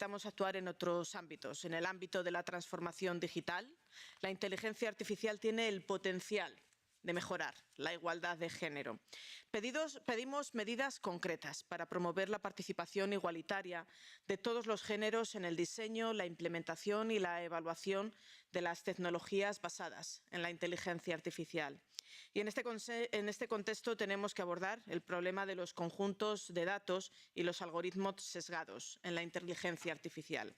necesitamos actuar en otros ámbitos. En el ámbito de la transformación digital, la inteligencia artificial tiene el potencial de mejorar la igualdad de género. Pedimos medidas concretas para promover la participación igualitaria de todos los géneros en el diseño, la implementación y la evaluación de las tecnologías basadas en la inteligencia artificial. Y en este contexto tenemos que abordar el problema de los conjuntos de datos y los algoritmos sesgados en la inteligencia artificial.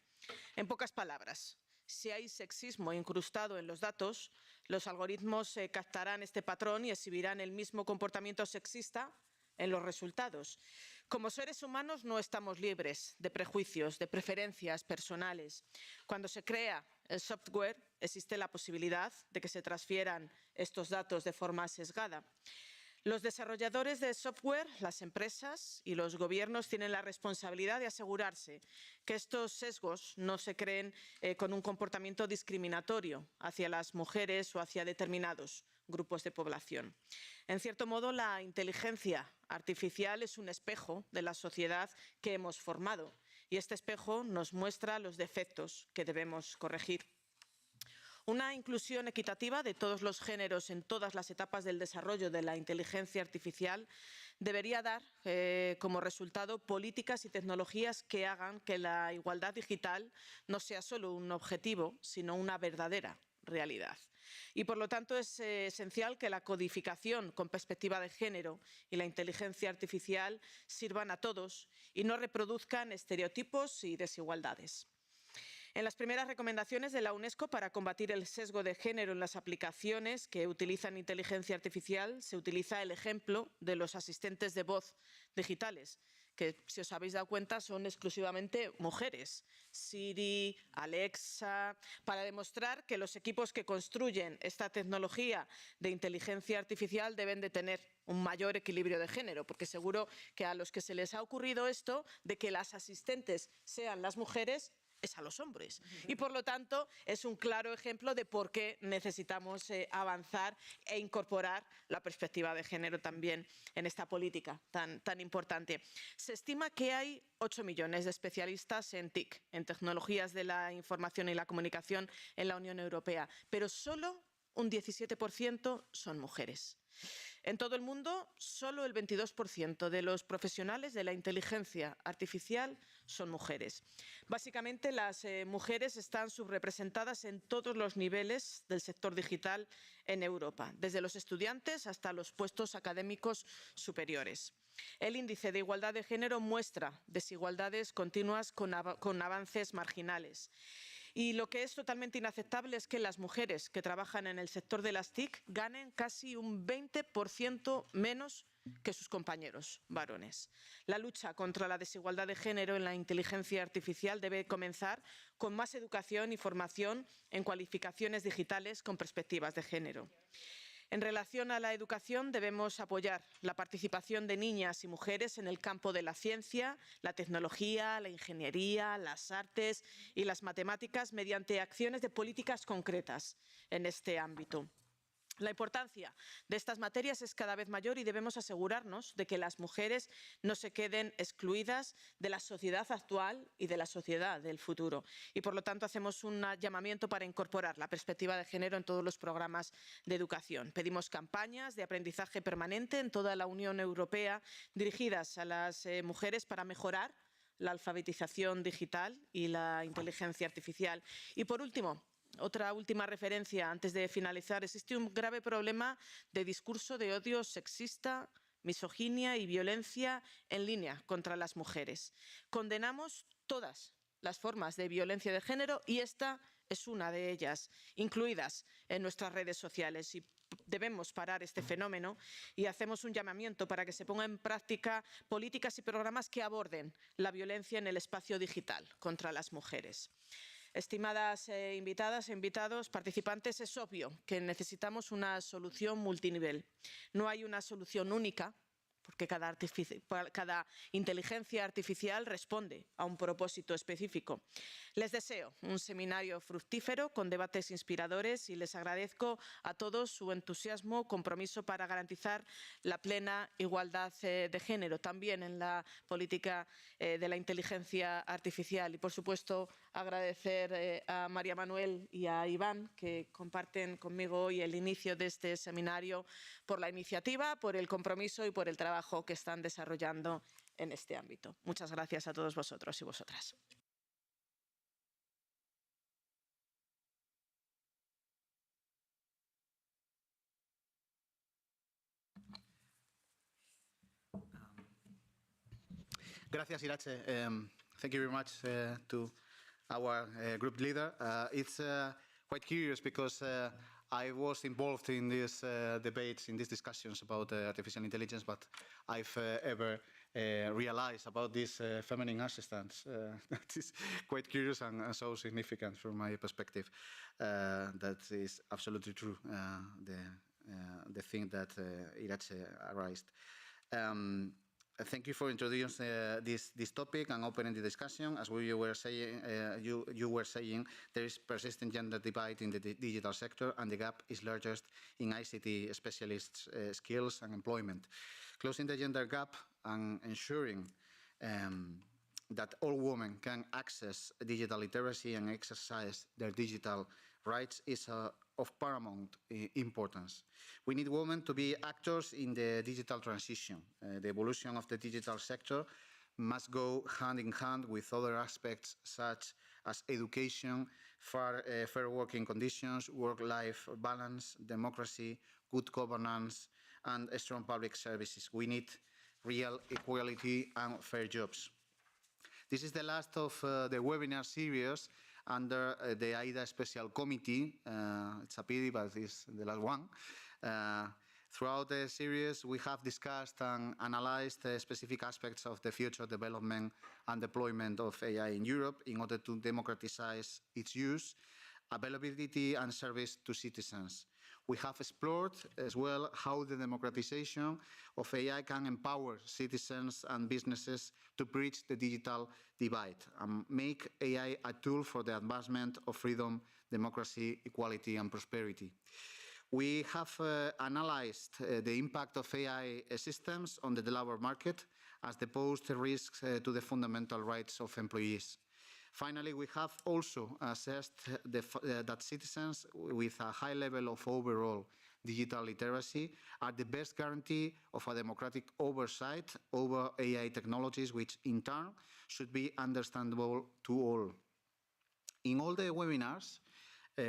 En pocas palabras, si hay sexismo incrustado en los datos, los algoritmos captarán este patrón y exhibirán el mismo comportamiento sexista en los resultados. Como seres humanos no estamos libres de prejuicios, de preferencias personales. Cuando se crea el software, existe la posibilidad de que se transfieran estos datos de forma sesgada. Los desarrolladores de software, las empresas y los gobiernos tienen la responsabilidad de asegurarse que estos sesgos no se creen con un comportamiento discriminatorio hacia las mujeres o hacia determinados grupos de población. En cierto modo, la inteligencia artificial es un espejo de la sociedad que hemos formado y este espejo nos muestra los defectos que debemos corregir. Una inclusión equitativa de todos los géneros en todas las etapas del desarrollo de la inteligencia artificial debería dar como resultado políticas y tecnologías que hagan que la igualdad digital no sea solo un objetivo, sino una verdadera realidad. Y, por lo tanto, es esencial que la codificación con perspectiva de género y la inteligencia artificial sirvan a todos y no reproduzcan estereotipos y desigualdades. En las primeras recomendaciones de la UNESCO para combatir el sesgo de género en las aplicaciones que utilizan inteligencia artificial se utiliza el ejemplo de los asistentes de voz digitales, que, si os habéis dado cuenta, son exclusivamente mujeres. Siri, Alexa, para demostrar que los equipos que construyen esta tecnología de inteligencia artificial deben de tener un mayor equilibrio de género, porque seguro que a los que se les ha ocurrido esto de que las asistentes sean las mujeres es a los hombres. Y, por lo tanto, es un claro ejemplo de por qué necesitamos avanzar e incorporar la perspectiva de género también en esta política tan importante. Se estima que hay 8 millones de especialistas en TIC, en tecnologías de la información y la comunicación en la Unión Europea, pero solo un 17% son mujeres. En todo el mundo, solo el 22% de los profesionales de la inteligencia artificial son mujeres. Básicamente, las mujeres están subrepresentadas en todos los niveles del sector digital en Europa, desde los estudiantes hasta los puestos académicos superiores. El índice de igualdad de género muestra desigualdades continuas con avances marginales. Y lo que es totalmente inaceptable es que las mujeres que trabajan en el sector de las TIC ganen casi un 20% menos que sus compañeros varones. La lucha contra la desigualdad de género en la inteligencia artificial debe comenzar con más educación y formación en cualificaciones digitales con perspectivas de género. En relación a la educación, debemos apoyar la participación de niñas y mujeres en el campo de la ciencia, la tecnología, la ingeniería, las artes y las matemáticas mediante acciones de políticas concretas en este ámbito. La importancia de estas materias es cada vez mayor y debemos asegurarnos de que las mujeres no se queden excluidas de la sociedad actual y de la sociedad del futuro. Y, por lo tanto, hacemos un llamamiento para incorporar la perspectiva de género en todos los programas de educación. Pedimos campañas de aprendizaje permanente en toda la Unión Europea dirigidas a las mujeres para mejorar la alfabetización digital y la inteligencia artificial. Y, por último, otra última referencia antes de finalizar. Existe un grave problema de discurso de odio sexista, misoginia y violencia en línea contra las mujeres. Condenamos todas las formas de violencia de género y esta es una de ellas, incluidas en nuestras redes sociales. Y debemos parar este fenómeno y hacemos un llamamiento para que se pongan en práctica políticas y programas que aborden la violencia en el espacio digital contra las mujeres. Estimadas invitadas e invitados, participantes, es obvio que necesitamos una solución multinivel. No hay una solución única porque cada inteligencia artificial responde a un propósito específico. Les deseo un seminario fructífero con debates inspiradores y les agradezco a todos su entusiasmo, compromiso para garantizar la plena igualdad de género, también en la política de la inteligencia artificial. Y, por supuesto, agradecer a María Manuel y a Iván, que comparten conmigo hoy el inicio de este seminario, por la iniciativa, por el compromiso y por el trabajo que están desarrollando en este ámbito. Muchas gracias a todos vosotros y vosotras. Gracias, Irache. Thank you very much to our group leader. It's quite curious because I was involved in these debates, in these discussions about artificial intelligence, but I've ever realized about these feminine assistants. That is quite curious and so significant from my perspective. That is absolutely true, the thing that Irache raised. Thank you for introducing this topic and opening the discussion. As you were saying, there is persistent gender divide in the digital sector, and the gap is largest in ICT specialists' skills and employment. Closing the gender gap and ensuring that all women can access digital literacy and exercise their digital rights is of paramount importance. We need women to be actors in the digital transition. The evolution of the digital sector must go hand in hand with other aspects such as education, fair working conditions, work-life balance, democracy, good governance, and strong public services. We need real equality and fair jobs. This is the last of the webinar series under the AIDA Special Committee. It's a pity, but it's the last one. Throughout the series, we have discussed and analyzed specific aspects of the future development and deployment of AI in Europe in order to democratize its use, availability, and service to citizens. We have explored as well how the democratization of AI can empower citizens and businesses to bridge the digital divide and make AI a tool for the advancement of freedom, democracy, equality, and prosperity. We have analyzed the impact of AI systems on the labor market as they pose risks to the fundamental rights of employees. Finally, we have also assessed that citizens with a high level of overall digital literacy are the best guarantee of a democratic oversight over AI technologies, which in turn should be understandable to all. In all the webinars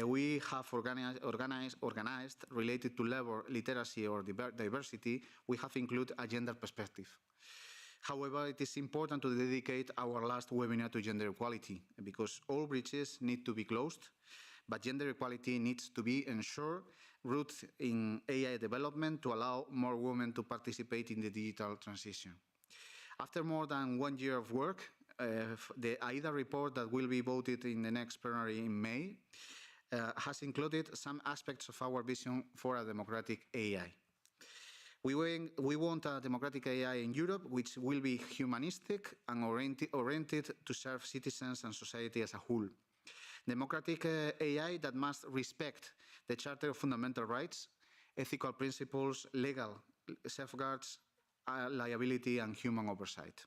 we have organized related to labor literacy or diversity, we have included a gender perspective. However, it is important to dedicate our last webinar to gender equality because all breaches need to be closed, but gender equality needs to be ensured rooted in AI development to allow more women to participate in the digital transition. After more than 1 year of work, the AIDA report that will be voted in the next plenary in May has included some aspects of our vision for a democratic AI. We want a democratic AI in Europe which will be humanistic and oriented to serve citizens and society as a whole. Democratic AI that must respect the Charter of Fundamental Rights, ethical principles, legal safeguards, liability, and human oversight.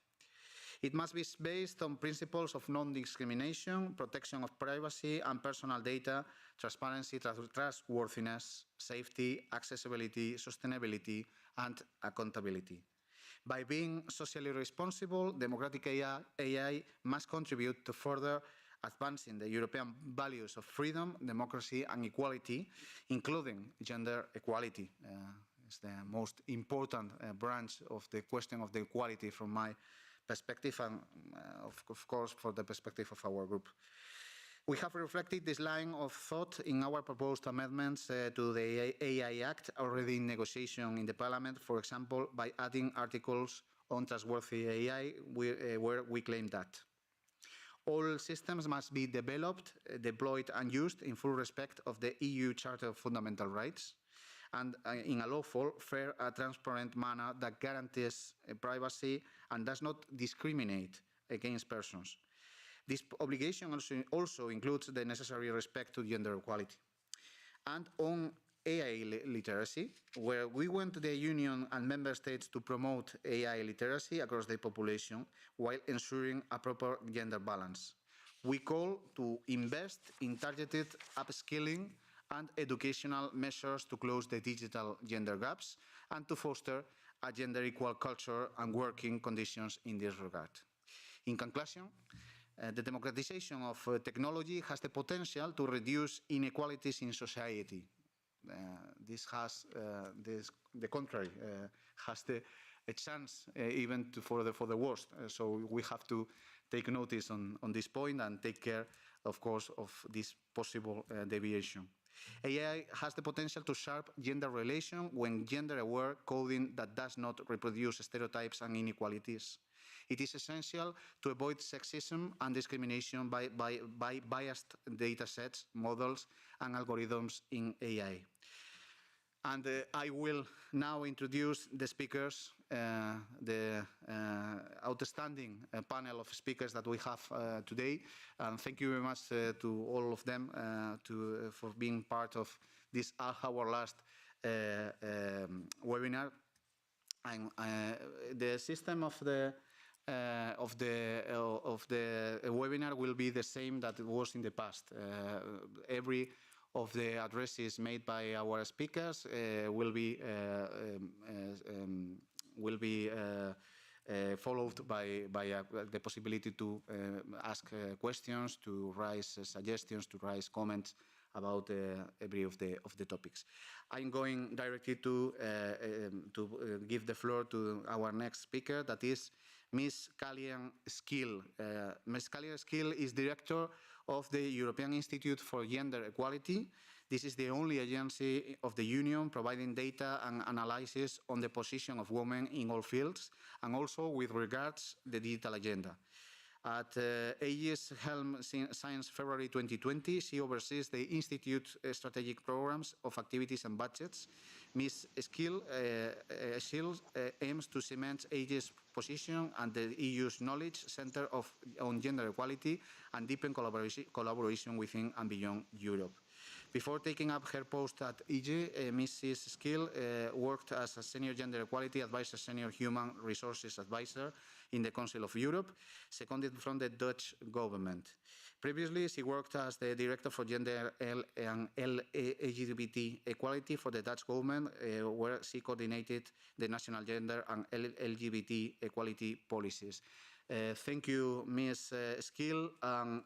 It must be based on principles of non-discrimination, protection of privacy and personal data, transparency, trustworthiness, safety, accessibility, sustainability, and accountability. By being socially responsible, democratic AI must contribute to further advancing the European values of freedom, democracy, and equality, including gender equality. It's the most important branch of the question of the equality from my perspective and, of course, for the perspective of our group. We have reflected this line of thought in our proposed amendments to the AI Act already in negotiation in the Parliament, for example, by adding articles on trustworthy AI where we claim that all systems must be developed, deployed and used in full respect of the EU Charter of Fundamental Rights, and in a lawful, fair, and transparent manner that guarantees privacy and does not discriminate against persons. This obligation also includes the necessary respect to gender equality. And on AI literacy, where we want the Union and Member States to promote AI literacy across the population while ensuring a proper gender balance. We call to invest in targeted upskilling and educational measures to close the digital gender gaps and to foster a gender equal culture and working conditions in this regard. In conclusion, the democratization of technology has the potential to reduce inequalities in society. This has the contrary, has a chance even for the worst. So we have to take notice on this point and take care, of course, of this possible deviation. AI has the potential to sharp gender relation when gender-aware coding that does not reproduce stereotypes and inequalities. It is essential to avoid sexism and discrimination by biased data sets, models, and algorithms in AI. And I will now introduce the speakers, the outstanding panel of speakers that we have today. And thank you very much to all of them for being part of this our last webinar. And the system of the webinar will be the same that it was in the past. Every of the addresses made by our speakers will be followed by the possibility to ask questions, to raise suggestions, to raise comments about every of the topics. I'm going directly to give the floor to our next speaker, that is Ms. Kalyan Skill. Ms. Kalyan Skill is director of the European Institute for Gender Equality. This is the only agency of the Union providing data and analysis on the position of women in all fields, and also with regards to the digital agenda. At AG's helm since February 2020, she oversees the Institute's strategic programs of activities and budgets. Ms. Skill aims to cement AG's position and the EU's knowledge centre on gender equality and deepen collaboration within and beyond Europe. Before taking up her post at EG, Mrs. Skill worked as a Senior Gender Equality Advisor, Senior Human Resources Advisor in the Council of Europe, seconded from the Dutch government. Previously, she worked as the Director for Gender and LGBT Equality for the Dutch government, where she coordinated the national gender and LGBT equality policies. Thank you, Ms. Skill, and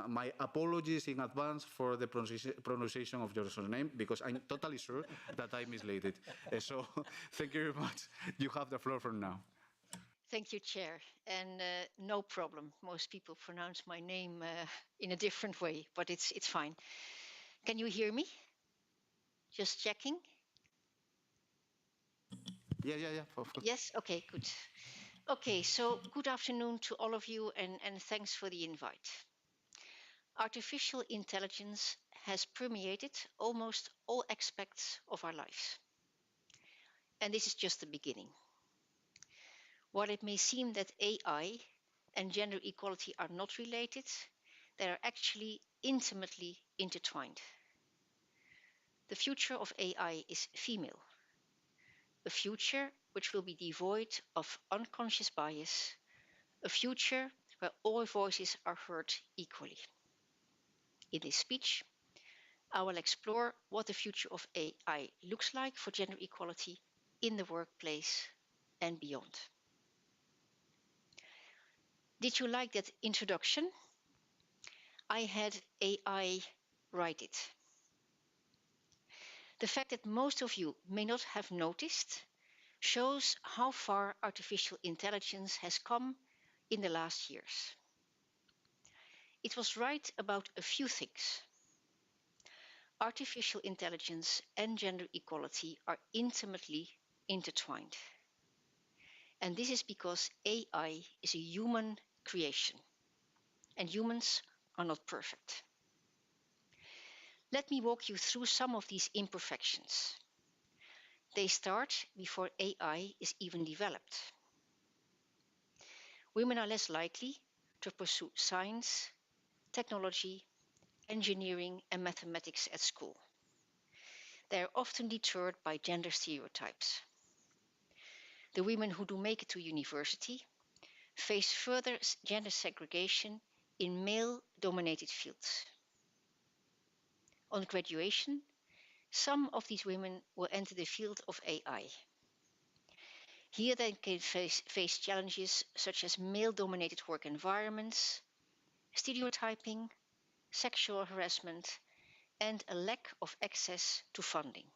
my apologies in advance for the pronunciation of your surname, because I'm totally sure that I mislaid it. So thank you very much. You have the floor from now. Thank you, Chair. And no problem. Most people pronounce my name in a different way, but it's fine. Can you hear me? Just checking. Yeah. Yes? Okay, good. Okay, so good afternoon to all of you, and thanks for the invite. Artificial intelligence has permeated almost all aspects of our lives. And this is just the beginning. While it may seem that AI and gender equality are not related, they are actually intimately intertwined. The future of AI is female, a future which will be devoid of unconscious bias, a future where all voices are heard equally. In this speech, I will explore what the future of AI looks like for gender equality in the workplace and beyond. Did you like that introduction? I had AI write it. The fact that most of you may not have noticed shows how far artificial intelligence has come in the last years. It was right about a few things. Artificial intelligence and gender equality are intimately intertwined. And this is because AI is a human creation, and humans are not perfect. Let me walk you through some of these imperfections. They start before AI is even developed. Women are less likely to pursue science, technology, engineering, and mathematics at school. They are often deterred by gender stereotypes. The women who do make it to university face further gender segregation in male-dominated fields. On graduation, some of these women will enter the field of AI. Here they can face challenges such as male-dominated work environments, stereotyping, sexual harassment, and a lack of access to funding.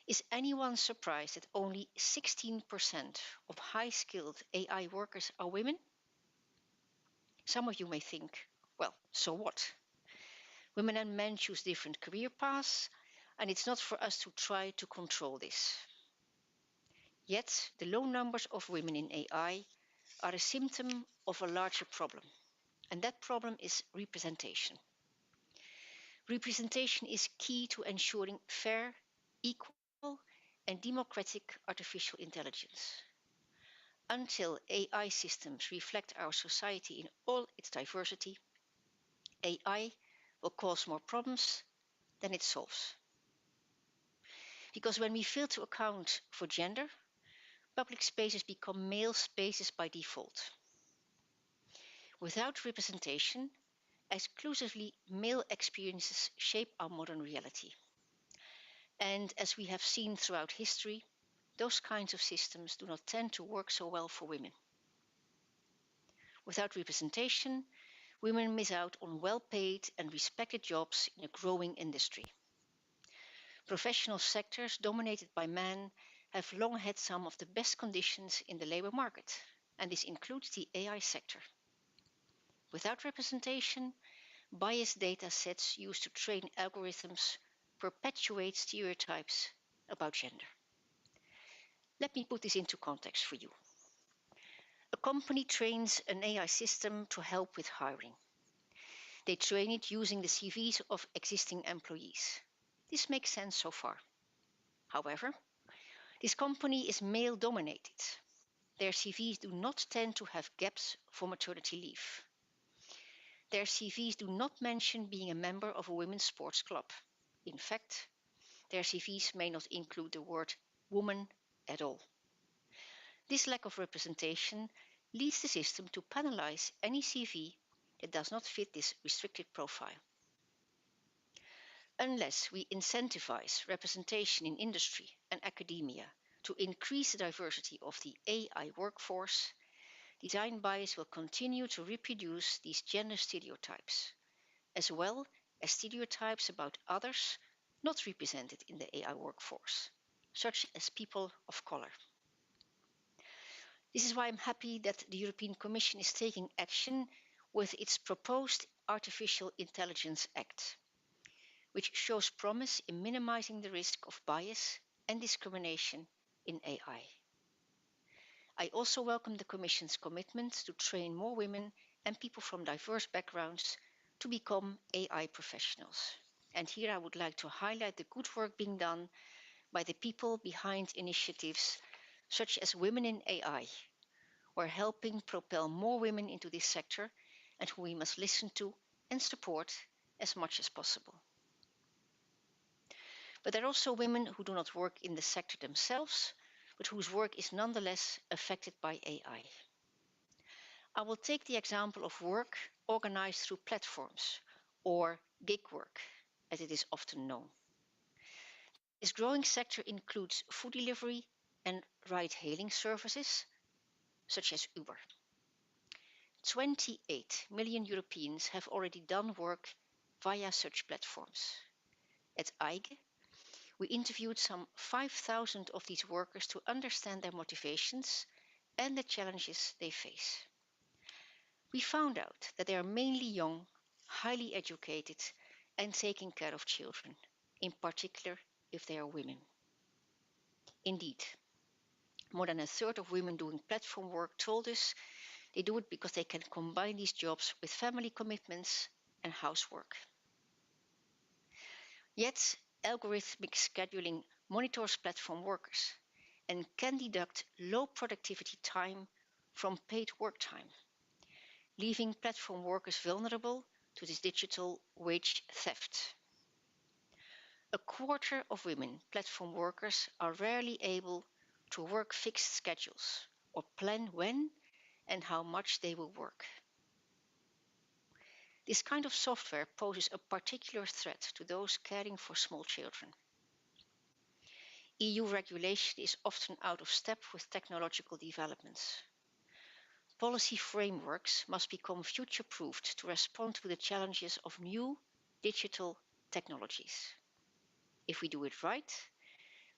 Is anyone surprised that only 16% of high-skilled AI workers are women? Some of you may think, well, so what? Women and men choose different career paths, and it's not for us to try to control this. Yet, the low numbers of women in AI are a symptom of a larger problem, and that problem is representation. Representation is key to ensuring fair, equal, and democratic artificial intelligence. Until AI systems reflect our society in all its diversity, AI will cause more problems than it solves. Because when we fail to account for gender, public spaces become male spaces by default. Without representation, exclusively male experiences shape our modern reality. And as we have seen throughout history, those kinds of systems do not tend to work so well for women. Without representation, women miss out on well-paid and respected jobs in a growing industry. Professional sectors dominated by men have long had some of the best conditions in the labor market, and this includes the AI sector. Without representation, biased data sets used to train algorithms perpetuate stereotypes about gender. Let me put this into context for you. A company trains an AI system to help with hiring. They train it using the CVs of existing employees. This makes sense so far. However, this company is male-dominated. Their CVs do not tend to have gaps for maternity leave. Their CVs do not mention being a member of a women's sports club. In fact, their CVs may not include the word woman at all. This lack of representation leads the system to penalize any CV that does not fit this restricted profile. Unless we incentivize representation in industry and academia to increase the diversity of the AI workforce, design bias will continue to reproduce these gender stereotypes, as well as stereotypes about others not represented in the AI workforce, such as people of color. This is why I'm happy that the European Commission is taking action with its proposed Artificial Intelligence Act, which shows promise in minimizing the risk of bias and discrimination in AI. I also welcome the Commission's commitment to train more women and people from diverse backgrounds to become AI professionals. And here I would like to highlight the good work being done by the people behind initiatives such as Women in AI, who are helping propel more women into this sector and who we must listen to and support as much as possible. But there are also women who do not work in the sector themselves, but whose work is nonetheless affected by AI. I will take the example of work organized through platforms, or gig work, as it is often known. This growing sector includes food delivery and ride-hailing services, such as Uber. 28 million Europeans have already done work via such platforms. At AIGE, we interviewed some 5,000 of these workers to understand their motivations and the challenges they face. We found out that they are mainly young, highly educated, and taking care of children, in particular if they are women. Indeed, more than a third of women doing platform work told us they do it because they can combine these jobs with family commitments and housework. Yet, algorithmic scheduling monitors platform workers and can deduct low productivity time from paid work time, leaving platform workers vulnerable to this digital wage theft. A quarter of women platform workers are rarely able to work fixed schedules or plan when and how much they will work. This kind of software poses a particular threat to those caring for small children. EU regulation is often out of step with technological developments. Policy frameworks must become future-proofed to respond to the challenges of new digital technologies. If we do it right,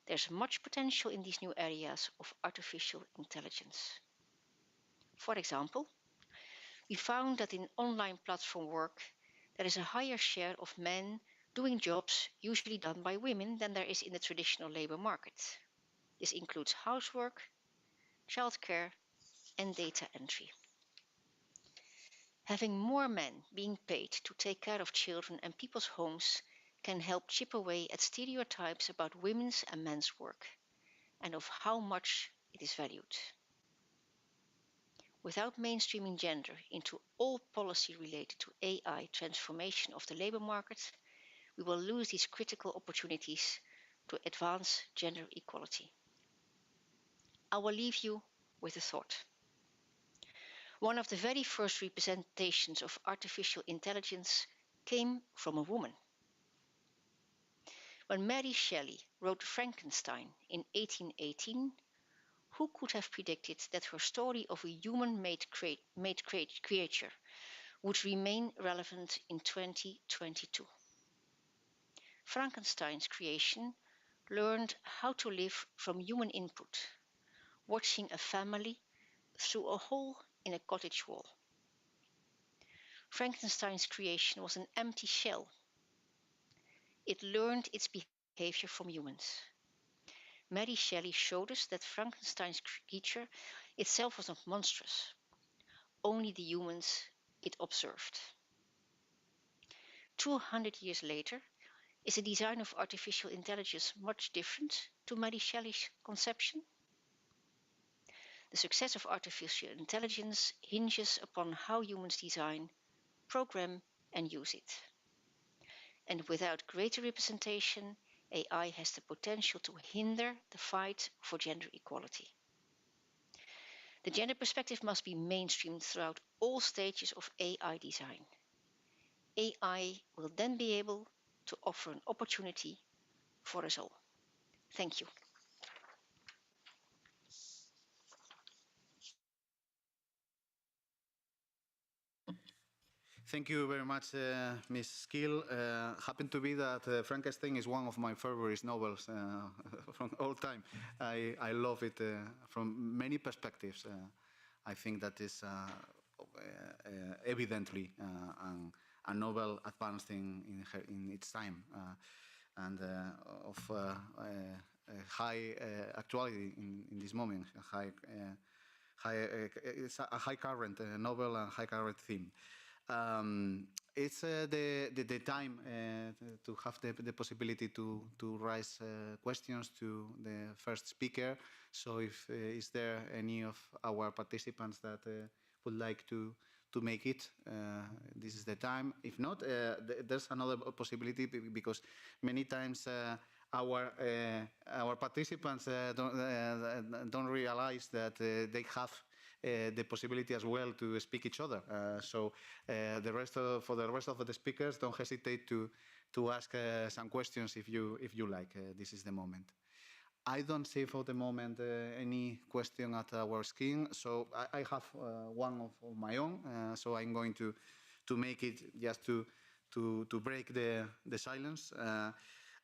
there's much potential in these new areas of artificial intelligence. For example, we found that in online platform work, there is a higher share of men doing jobs usually done by women than there is in the traditional labor market. This includes housework, childcare, and data entry. Having more men being paid to take care of children and people's homes can help chip away at stereotypes about women's and men's work and of how much it is valued. Without mainstreaming gender into all policy related to AI transformation of the labor market, we will lose these critical opportunities to advance gender equality. I will leave you with a thought. One of the very first representations of artificial intelligence came from a woman. When Mary Shelley wrote Frankenstein in 1818, who could have predicted that her story of a human-made creature would remain relevant in 2022? Frankenstein's creation learned how to live from human input, watching a family through a hole in a cottage wall. Frankenstein's creation was an empty shell. It learned its behavior from humans. Mary Shelley showed us that Frankenstein's creature itself was not monstrous, only the humans it observed. 200 years later, is the design of artificial intelligence much different to Mary Shelley's conception? The success of artificial intelligence hinges upon how humans design, program, and use it. And without greater representation, AI has the potential to hinder the fight for gender equality. The gender perspective must be mainstreamed throughout all stages of AI design. AI will then be able to offer an opportunity for us all. Thank you. Thank you very much, Ms. Skill. Happened to be that Frankenstein is one of my favorite novels from all time. I love it from many perspectives. I think that is evidently a novel advanced in its time and of high actuality in this moment. It's a high current novel and high current theme. It's the time to have the possibility to raise questions to the first speaker. So if is there any of our participants that would like to make it, this is the time. If not, there's another possibility because many times our participants don't realize that they have the possibility as well to speak each other. So for the rest of the speakers, don't hesitate to ask some questions if you like. This is the moment. I don't see for the moment any question at our screen, so I have one of my own. So I'm going to make it just to break the silence.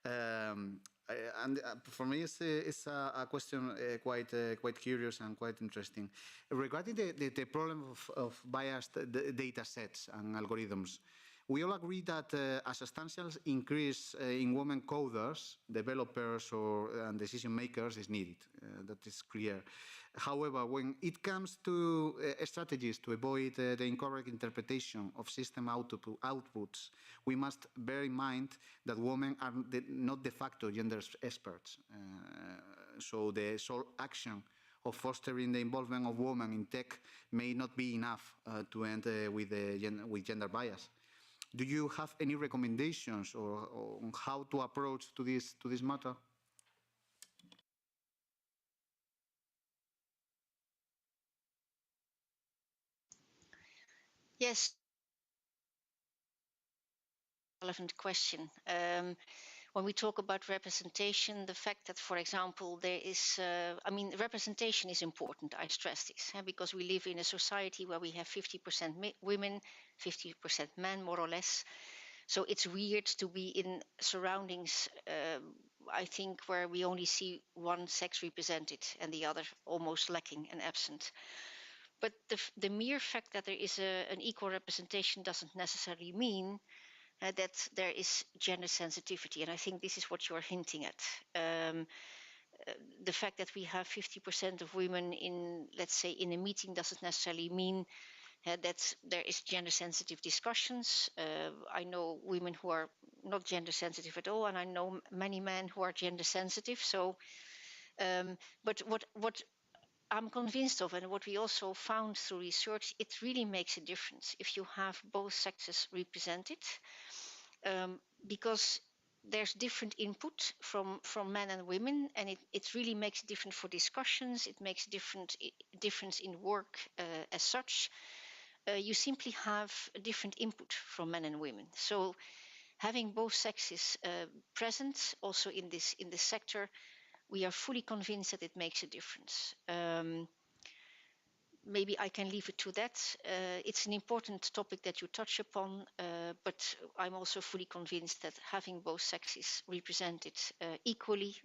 And for me, it's a question quite curious and quite interesting. Regarding the problem of biased data sets and algorithms, We all agree that a substantial increase in women coders, developers, and decision makers is needed. That is clear. However, when it comes to strategies to avoid the incorrect interpretation of system outputs, we must bear in mind that women are not de facto gender experts. So the sole action of fostering the involvement of women in tech may not be enough to end with gender bias. Do you have any recommendations on how to approach to this matter? Yes, relevant question. When we talk about representation, the fact that, for example, there is, representation is important. I stress this because we live in a society where we have 50% women, 50% men, more or less. So it's weird to be in surroundings, I think, where we only see one sex represented and the other almost lacking and absent. But the mere fact that there is an equal representation doesn't necessarily mean that there is gender sensitivity. And I think this is what you're hinting at. The fact that we have 50% of women in, let's say, in a meeting doesn't necessarily mean that there is gender sensitive discussions. I know women who are not gender sensitive at all, and I know many men who are gender sensitive. So, but what I'm convinced of, and what we also found through research, it really makes a difference if you have both sexes represented, because there's different input from men and women, and it really makes a difference for discussions. It makes a difference in work as such. You simply have a different input from men and women. So having both sexes present also in this sector, we are fully convinced that it makes a difference. Maybe I can leave it to that. It's an important topic that you touch upon, but I'm also fully convinced that having both sexes represented equally,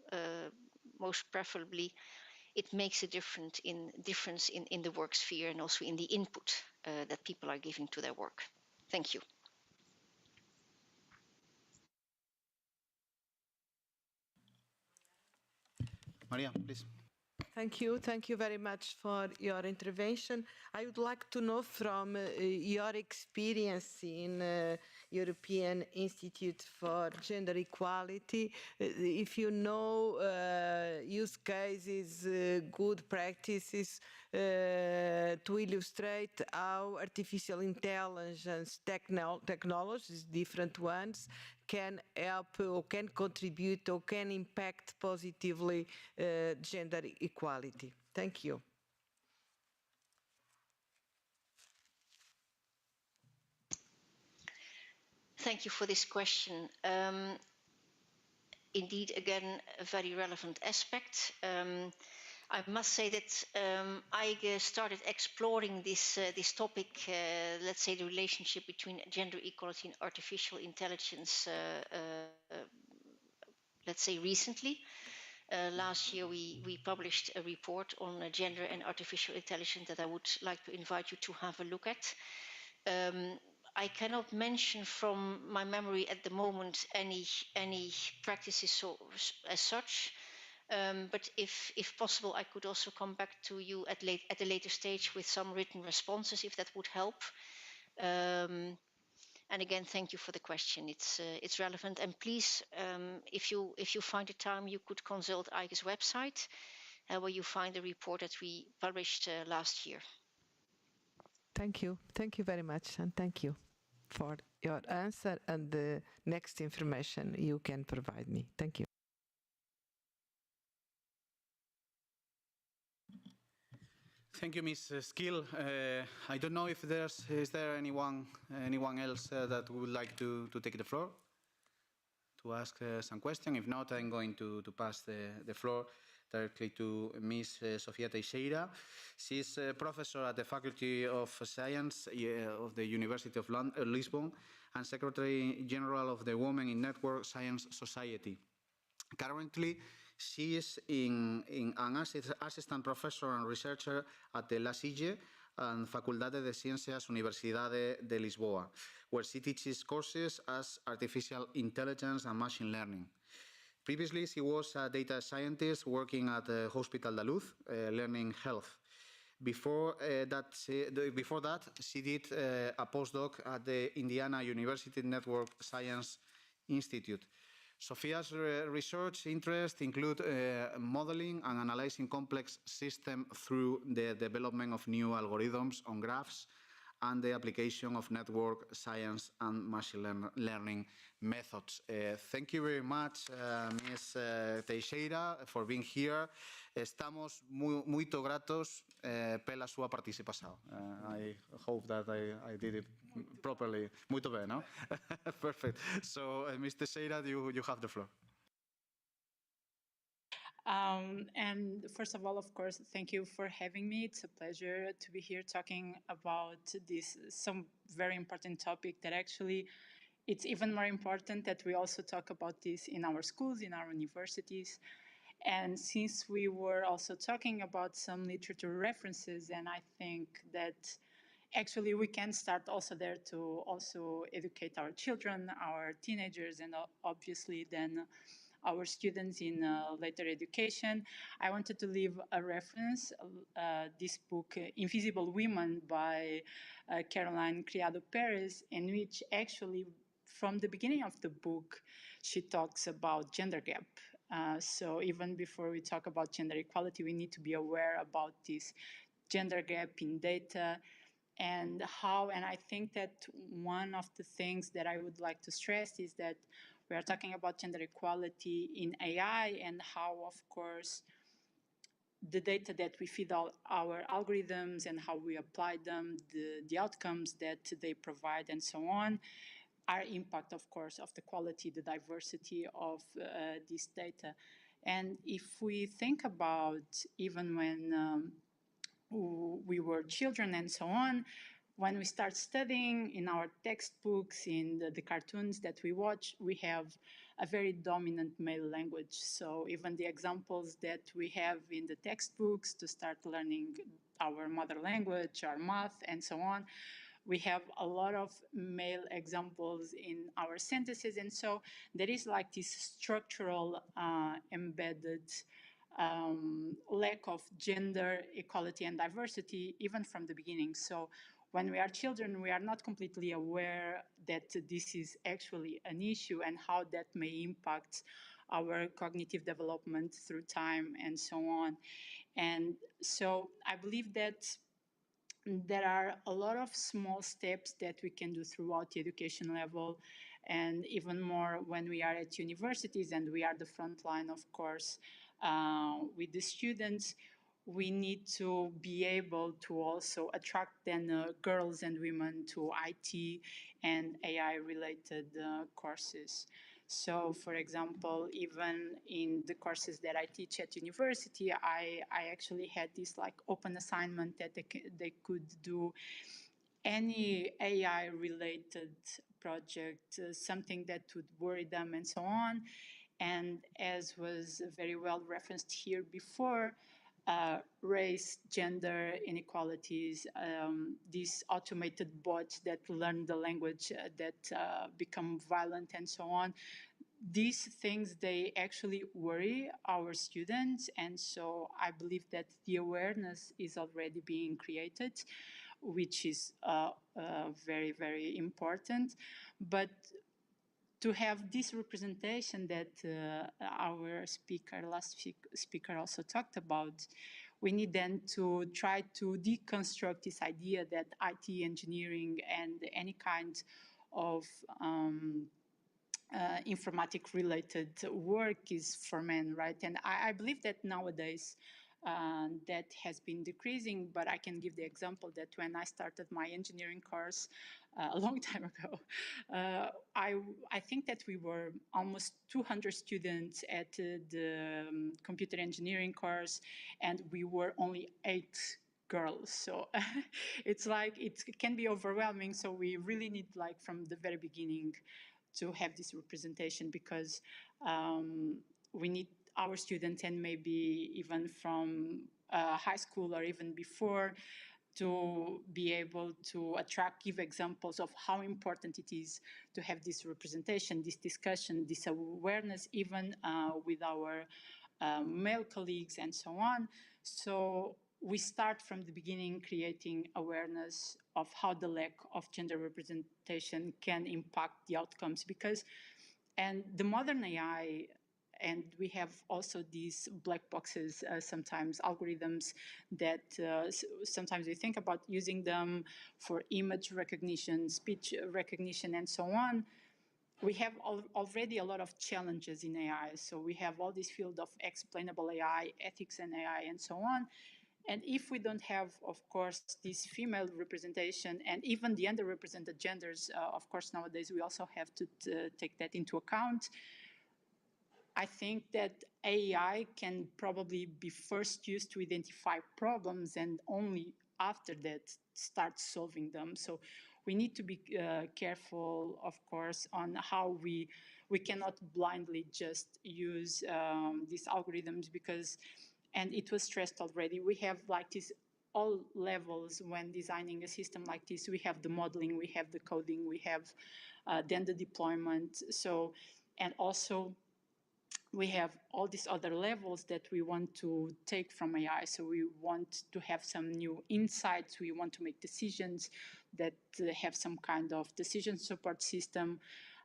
most preferably, it makes a difference in the work sphere and also in the input that people are giving to their work. Thank you. Maria, please. Thank you. Thank you very much for your intervention. I would like to know from your experience in European Institute for Gender Equality, if you know use cases, good practices to illustrate how artificial intelligence technologies, different ones, can help or can contribute or can impact positively gender equality. Thank you. Thank you for this question. Indeed, again, a very relevant aspect. I must say that I started exploring this topic, let's say the relationship between gender equality and artificial intelligence, let's say recently. Last year, we published a report on gender and artificial intelligence that I would like to invite you to have a look at. I cannot mention from my memory at the moment any practices as such. But if possible, I could also come back to you at a later stage with some written responses, if that would help. And again, thank you for the question. It's relevant. And please, if you find the time, you could consult AIGA's website, where you find the report that we published last year. Thank you. Thank you very much, and thank you for your answer and the next information you can provide me. Thank you. Thank you, Ms. Skill. I don't know if is there anyone else that would like to take the floor to ask some question. If not, I'm going to pass the floor directly to Ms. Sofia Teixeira. She's a professor at the Faculty of Science of the University of Lisbon and Secretary General of the Women in Network Science Society. Currently, she is an assistant professor and researcher at the La Sige and Faculdade de Ciencias Universidade de Lisboa, where she teaches courses as artificial intelligence and machine learning. Previously, she was a data scientist working at the Hospital Duluth, learning health. Before that, she did a postdoc at the Indiana University Network Science Institute. Sophia's research interests include modeling and analyzing complex systems through the development of new algorithms on graphs and the application of network science and machine learning methods. Thank you very much, Ms. Teixeira, for being here. Estamos muito gratos pela sua participação. I hope that I did it properly. Muito bem, no? Perfect. So, Ms. Teixeira, you have the floor. And first of all, of course, thank you for having me. It's a pleasure to be here talking about some very important topic that actually it's even more important that we also talk about this in our schools, in our universities. And since we were also talking about some literature references, and I think that actually we can start also there to also educate our children, our teenagers, and obviously then our students in later education. I wanted to leave a reference, this book, Invisible Women by Caroline Criado Perez, in which actually from the beginning of the book, she talks about gender gap. So even before we talk about gender equality, we need to be aware about this gender gap in data and how, and I think that one of the things that I would like to stress is that we are talking about gender equality in AI and how, of course, the data that we feed our algorithms and how we apply them, the outcomes that they provide and so on, are impact, of course, of the quality, the diversity of this data. And if we think about even when we were children and so on, when we start studying in our textbooks, in the cartoons that we watch, we have a very dominant male language. So even the examples that we have in the textbooks to start learning our mother language, our math, and so on, we have a lot of male examples in our sentences. And so there is like this structural embedded lack of gender equality and diversity even from the beginning. So when we are children, we are not completely aware that this is actually an issue and how that may impact our cognitive development through time and so on. And so I believe that there are a lot of small steps that we can do throughout the education level, and even more when we are at universities and we are the front line, of course, with the students. We need to be able to also attract then girls and women to IT and AI-related courses. So, for example, even in the courses that I teach at university, I actually had this like open assignment that they could do any AI-related project, something that would worry them and so on. And as was very well referenced here before, race, gender inequalities, these automated bots that learn the language that become violent and so on. These things, they actually worry our students. And so I believe that the awareness is already being created, which is very, very important. But to have this representation that our last speaker also talked about, we need then to try to deconstruct this idea that IT engineering and any kind of informatic-related work is for men, right? And I believe that nowadays that has been decreasing, but I can give the example that when I started my engineering course a long time ago, I think that we were almost 200 students at the computer engineering course, and we were only 8 girls. So it's like, it can be overwhelming. So we really need, like, from the very beginning to have this representation, because we need our students, and maybe even from high school or even before, to be able to give examples of how important it is to have this representation, this discussion, this awareness, even with our male colleagues and so on. So we start from the beginning creating awareness of how the lack of gender representation can impact the outcomes, and the modern AI, and we have also these black boxes, sometimes algorithms that sometimes we think about using them for image recognition, speech recognition, and so on. We have already a lot of challenges in AI. So we have all this field of explainable AI, ethics and AI, and so on. And if we don't have, of course, this female representation and even the underrepresented genders, of course, nowadays we also have to take that into account. I think that AI can probably be first used to identify problems and only after that start solving them. So we need to be careful, of course, on how we cannot blindly just use these algorithms because, and it was stressed already, we have like this all levels when designing a system like this. We have the modeling, we have the coding, we have then the deployment. So, and also we have all these other levels that we want to take from AI. So we want to have some new insights. We want to make decisions that have some kind of decision support system.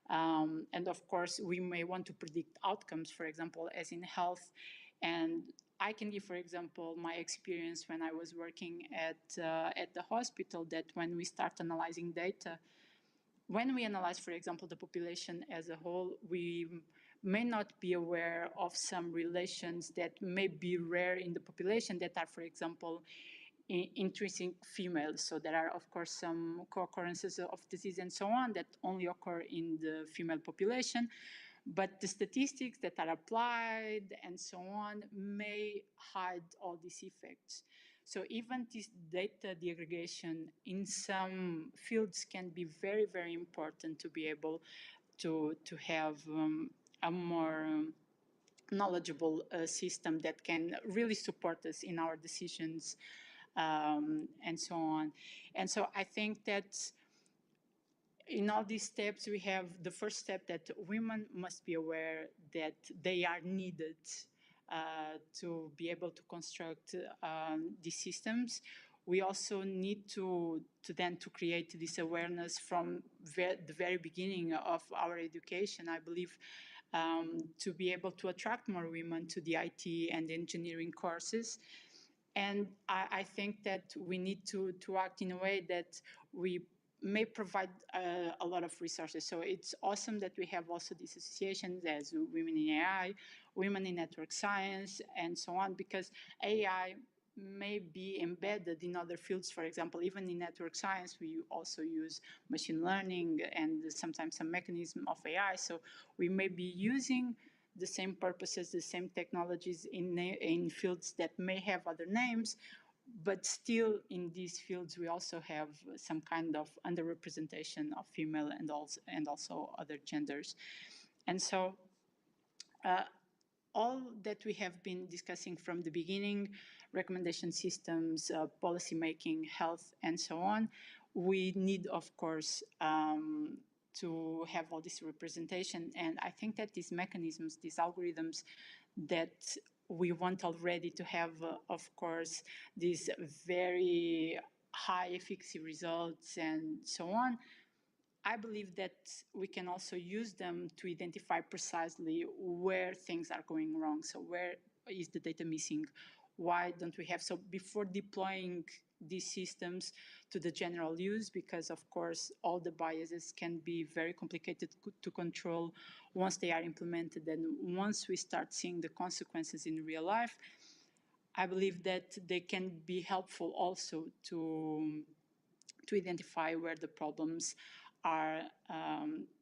And of course, we may want to predict outcomes, for example, as in health. And I can give, for example, my experience when I was working at the hospital, that when we start analyzing data, when we analyze, for example, the population as a whole, we may not be aware of some relations that may be rare in the population that are, for example, intrinsic females. So there are, of course, some co-occurrences of disease and so on that only occur in the female population. But the statistics that are applied and so on may hide all these effects. So even this data deaggregation in some fields can be very, very important to be able to have a more knowledgeable system that can really support us in our decisions and so on. And so I think that in all these steps, we have the first step that women must be aware that they are needed to be able to construct these systems. We also need to then create this awareness from the very beginning of our education, I believe, to be able to attract more women to the IT and engineering courses. And I think that we need to act in a way that we may provide a lot of resources. So it's awesome that we have also these associations as Women in AI, Women in Network Science, and so on, because AI may be embedded in other fields. For example, even in network science, we also use machine learning and sometimes some mechanism of AI. So we may be using the same purposes, the same technologies in fields that may have other names, but still in these fields we also have some kind of underrepresentation of female and also other genders. And so all that we have been discussing from the beginning, recommendation systems, policy making, health, and so on, we need, of course, to have all this representation. And I think that these mechanisms, these algorithms that we want already to have, of course, these very high efficacy results and so on, I believe that we can also use them to identify precisely where things are going wrong. So where is the data missing? Why don't we have? So before deploying these systems to the general use, because of course all the biases can be very complicated to control once they are implemented, and once we start seeing the consequences in real life, I believe that they can be helpful also to identify where the problems are,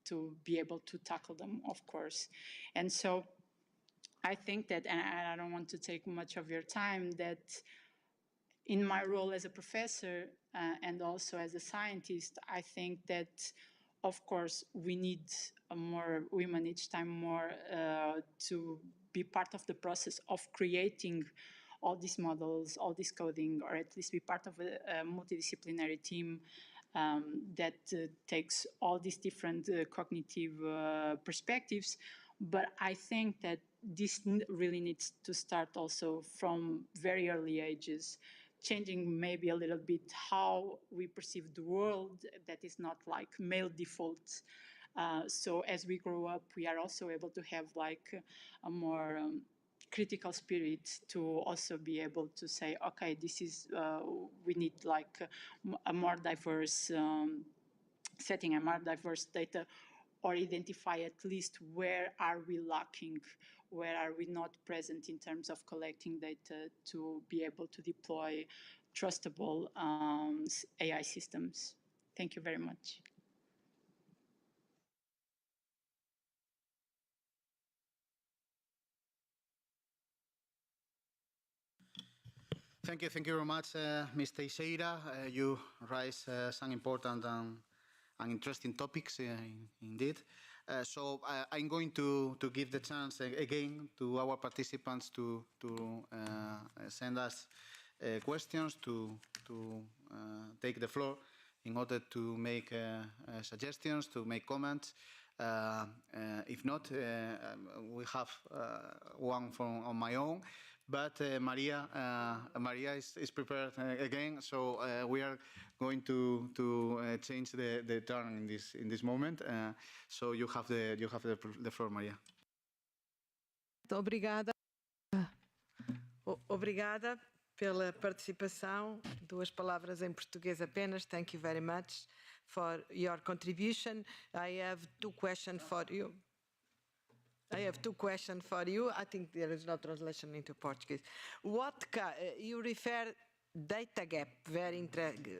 to be able to tackle them, of course. And so I think that, and I don't want to take much of your time, that in my role as a professor and also as a scientist, I think that, of course, we need more women each time more to be part of the process of creating all these models, all this coding, or at least be part of a multidisciplinary team that takes all these different cognitive perspectives. But I think that this really needs to start also from very early ages, changing maybe a little bit how we perceive the world, that is not like male default. So as we grow up, we are also able to have like a more critical spirit to also be able to say, okay, this is, we need like a more diverse setting, a more diverse data, or identify at least where are we lacking, where are we not present in terms of collecting data to be able to deploy trustable AI systems. Thank you very much. Thank you very much, Ms. Teixeira. You raise some important and interesting topics indeed. So I'm going to give the chance again to our participants to send us questions, to take the floor in order to make suggestions, to make comments. If not, we have one on my own. But Maria is prepared again, so we are going to change the turn in this moment. So you have the floor, Maria. Obrigada. Obrigada pela participação. 2 palavras em português apenas. Thank you very much for your contribution. I have 2 questions for you. I think there is no translation into Portuguese. You refer data gap,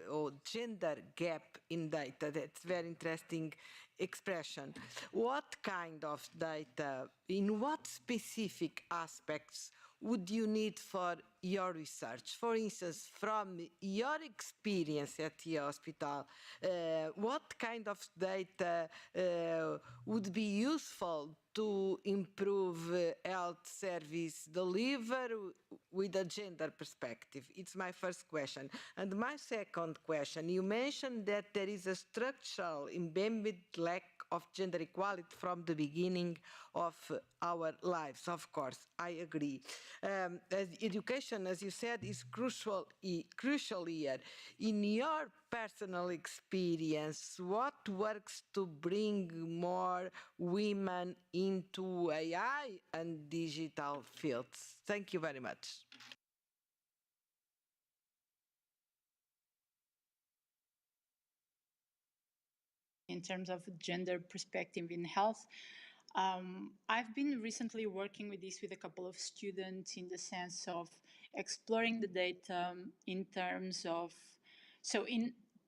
or gender gap in data. That's very interesting expression. What kind of data, in what specific aspects would you need for your research? For instance, from your experience at the hospital, what kind of data would be useful to improve health service delivery with a gender perspective? It's my first question. And my second question, you mentioned that there is a structural embedded lack of gender equality from the beginning of our lives. Of course, I agree. Education, as you said, is crucial here. In your personal experience, what works to bring more women into AI and digital fields? Thank you very much. In terms of gender perspective in health, I've been recently working with this with a couple of students in the sense of exploring the data in terms of,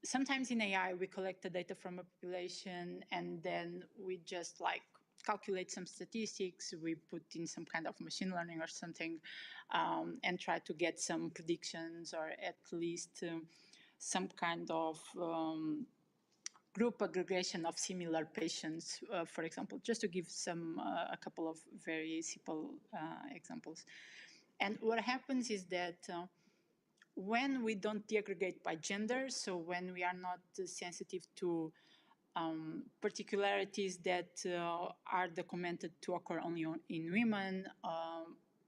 sometimes in AI we collect the data from a population and then we just like calculate some statistics, we put in some kind of machine learning or something, and try to get some predictions or at least some kind of group aggregation of similar patients, for example, just to give a couple of very simple examples. And what happens is that when we don't deaggregate by gender, so when we are not sensitive to particularities that are documented to occur only in women,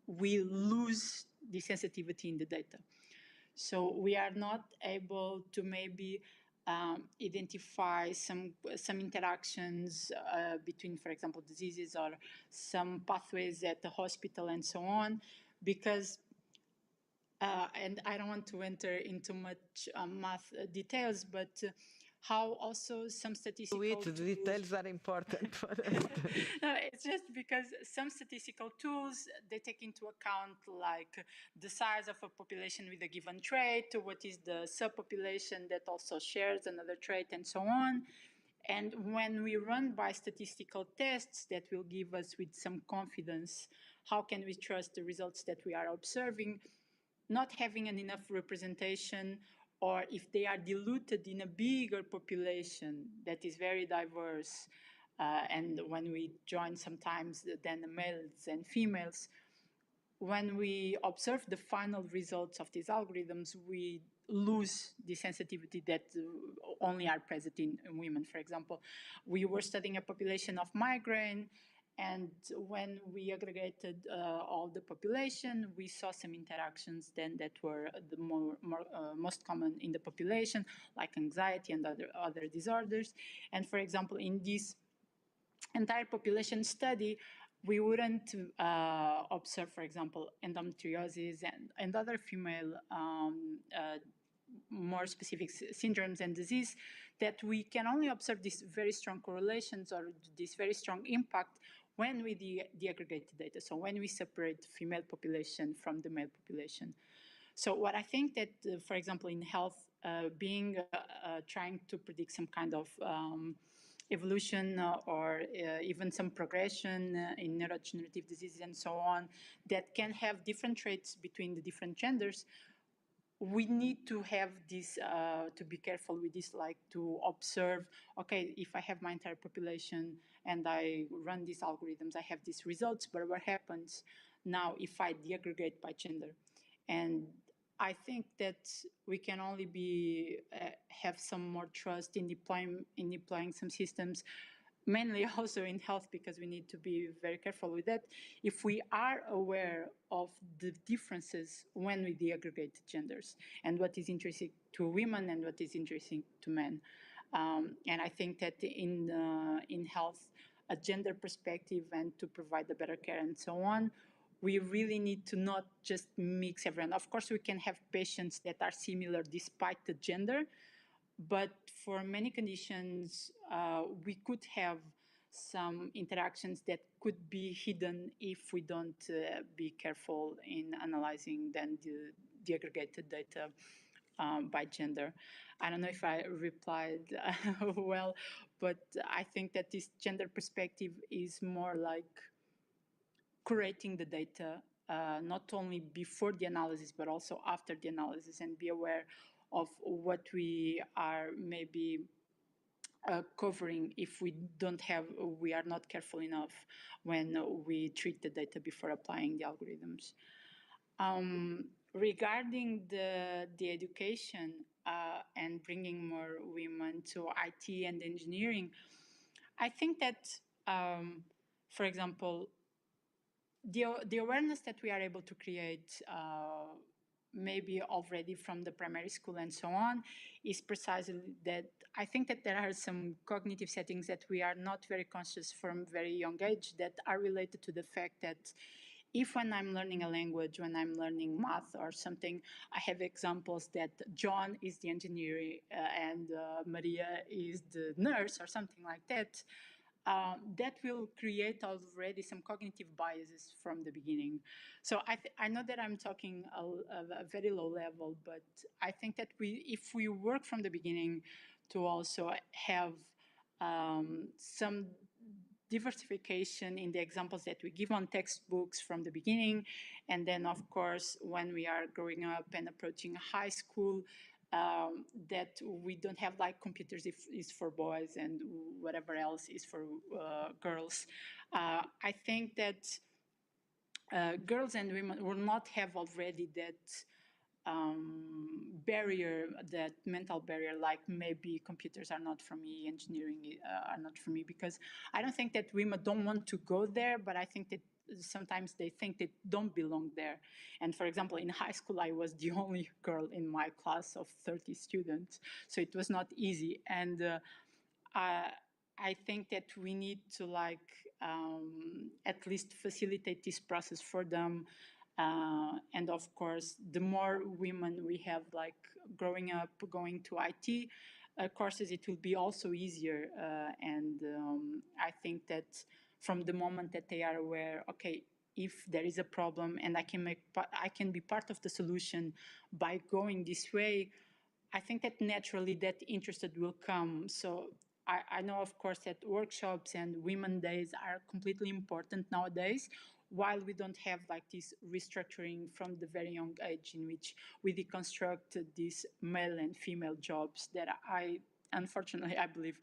we lose the sensitivity in the data. So we are not able to maybe identify some interactions between, for example, diseases or some pathways at the hospital and so on, because, and I don't want to enter into much math details, but how also some statistical The details are important for us. No, it's just because some statistical tools, they take into account like the size of a population with a given trait, what is the subpopulation that also shares another trait, and so on. And when we run by statistical tests that will give us with some confidence, how can we trust the results that we are observing, not having enough representation, or if they are diluted in a bigger population that is very diverse, and when we join sometimes then the males and females, when we observe the final results of these algorithms, we lose the sensitivity that only are present in women. For example, we were studying a population of migraine, and when we aggregated all the population, we saw some interactions then that were the most common in the population, like anxiety and other disorders. And for example, in this entire population study, we wouldn't observe, for example, endometriosis and other female more specific syndromes and disease, that we can only observe these very strong correlations or this very strong impact when we deaggregate the data. So when we separate female population from the male population. So what I think that, for example, in health, trying to predict some kind of evolution or even some progression in neurodegenerative diseases and so on, that can have different traits between the different genders, we need to have this, to be careful with this, like to observe, okay, if I have my entire population and I run these algorithms, I have these results, but what happens now if I deaggregate by gender? And I think that we can only have some more trust in deploying some systems, mainly also in health, because we need to be very careful with that, if we are aware of the differences when we deaggregate genders and what is interesting to women and what is interesting to men. And I think that in health, a gender perspective and to provide a better care and so on, we really need to not just mix everyone. Of course, we can have patients that are similar despite the gender, but for many conditions, we could have some interactions that could be hidden if we don't be careful in analyzing then the aggregated data by gender. I don't know if I replied well, but I think that this gender perspective is more like curating the data, not only before the analysis, but also after the analysis, and be aware of what we are maybe covering if we are not careful enough when we treat the data before applying the algorithms. Regarding the education and bringing more women to IT and engineering, I think that, for example, the awareness that we are able to create maybe already from the primary school and so on is precisely that. I think that there are some cognitive settings that we are not very conscious from very young age that are related to the fact that if when I'm learning a language, when I'm learning math or something, I have examples that John is the engineer and Maria is the nurse or something like that, that will create already some cognitive biases from the beginning. So I know that I'm talking a very low level, but I think that if we work from the beginning to also have some diversification in the examples that we give on textbooks from the beginning, and then of course when we are growing up and approaching high school, that we don't have like computers is for boys and whatever else is for girls. I think that girls and women will not have already that barrier, that mental barrier, like maybe computers are not for me, engineering are not for me, because I don't think that women don't want to go there, but I think that sometimes they think they don't belong there. And for example, in high school, I was the only girl in my class of 30 students, so it was not easy. And I think that we need to at least facilitate this process for them. And of course, the more women we have growing up, going to IT courses, it will be also easier. And I think that from the moment that they are aware, okay, if there is a problem and I can be part of the solution by going this way, I think that naturally that interest will come. So I know, of course, that workshops and women days are completely important nowadays, while we don't have this restructuring from the very young age in which we deconstruct these male and female jobs that unfortunately, I believe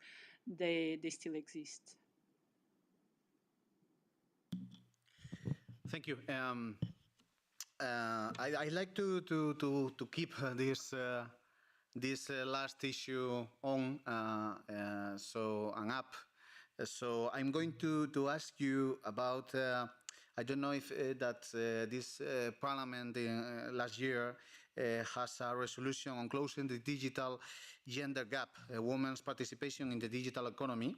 they still exist. Thank you. I'd like to keep this last issue on and up. So I'm going to ask you about. I don't know if this Parliament last year has a resolution on closing the digital gender gap, women's participation in the digital economy.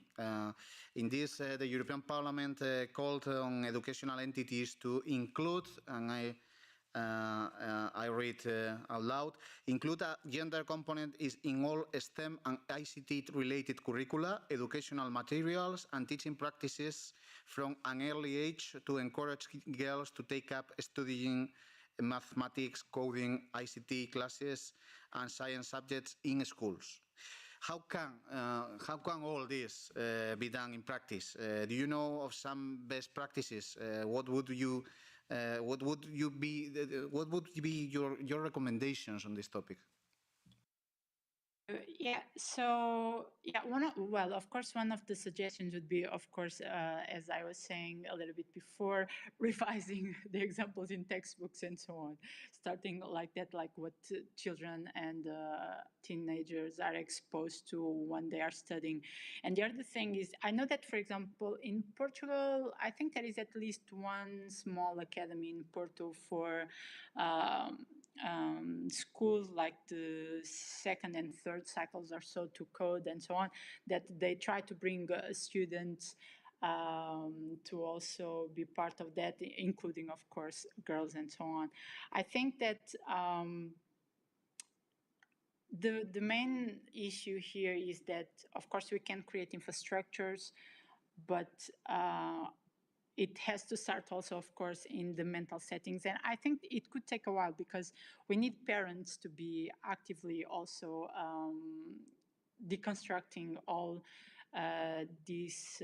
In this, the European Parliament called on educational entities to include, and I read out loud, include a gender component is in all STEM and ICT-related curricula, educational materials, and teaching practices from an early age to encourage girls to take up studying mathematics, coding, ICT classes, and science subjects in schools. How can all this be done in practice? Do you know of some best practices? What would be your recommendations on this topic? Well, of course, one of the suggestions would be, of course, as I was saying a little bit before, revising the examples in textbooks and so on, starting like that, like what children and teenagers are exposed to when they are studying. And the other thing is, I know that, for example, in Portugal, I think there is at least one small academy in Porto for schools like the second and third cycles or so to code and so on, that they try to bring students to also be part of that, including, of course, girls and so on. I think that the main issue here is that, of course, we can create infrastructures, but it has to start also, of course, in the mental settings. And I think it could take a while because we need parents to be actively also deconstructing all these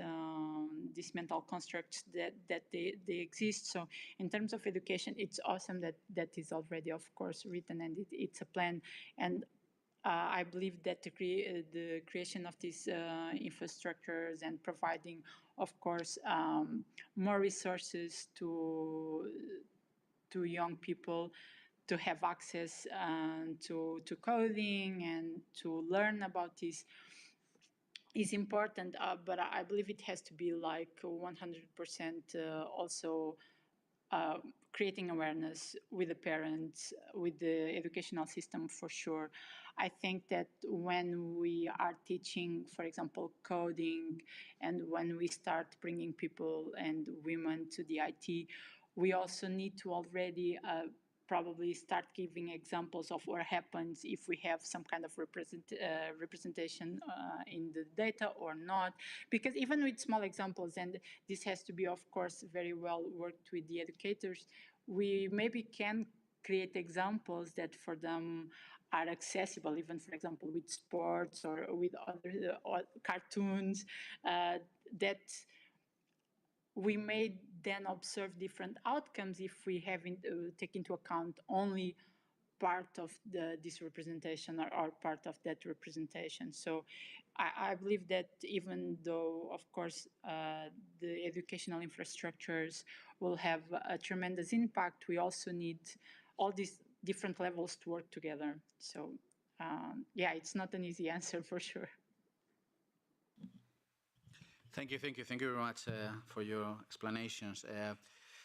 mental constructs that they exist. So in terms of education, it's awesome that is already, of course, written, and it's a plan. And I believe that the creation of these infrastructures and providing, of course, more resources to young people to have access to coding and to learn about this is important. But I believe it has to be like 100% also creating awareness with the parents, with the educational system for sure. I think that when we are teaching, for example, coding, and when we start bringing people and women to the IT, we also need to already probably start giving examples of what happens if we have some kind of representation in the data or not. Because even with small examples, and this has to be, of course, very well worked with the educators, we maybe can create examples that for them are accessible, even, for example, with sports or with other cartoons, that we may then observe different outcomes if we haven't take into account only part of this representation or part of that representation. So I believe that even though, of course, the educational infrastructures will have a tremendous impact, we also need all these different levels to work together. So yeah, it's not an easy answer for sure. Thank you very much for your explanations.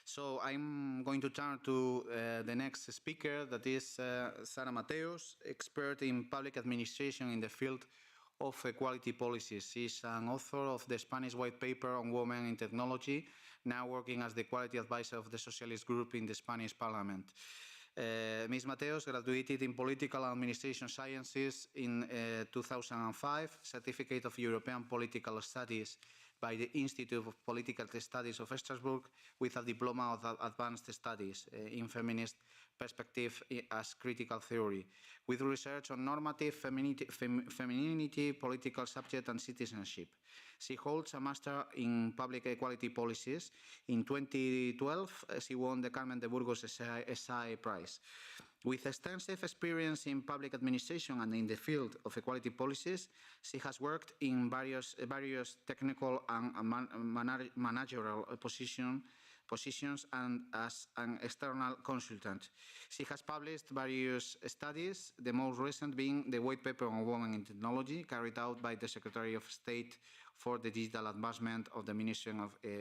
So I'm going to turn to the next speaker, that is Sara Matteos, expert in public administration in the field of equality policies. She's an author of the Spanish white paper on women in technology, now working as the quality advisor of the Socialist Group in the Spanish Parliament. Ms. Matteos graduated in Political and Administration Sciences in 2005, Certificate of European Political Studies by the Institute of Political Studies of Strasbourg, with a Diploma of Advanced Studies in Feminist Perspective as Critical Theory, with research on normative femininity, political subject and citizenship. She holds a Master in Public Equality Policies. In 2012, she won the Carmen de Burgos SI Prize. With extensive experience in public administration and in the field of equality policies, she has worked in various technical and managerial positions and as an external consultant. She has published various studies, the most recent being the white paper on women in technology, carried out by the Secretary of State for the Digital Advancement of the Ministry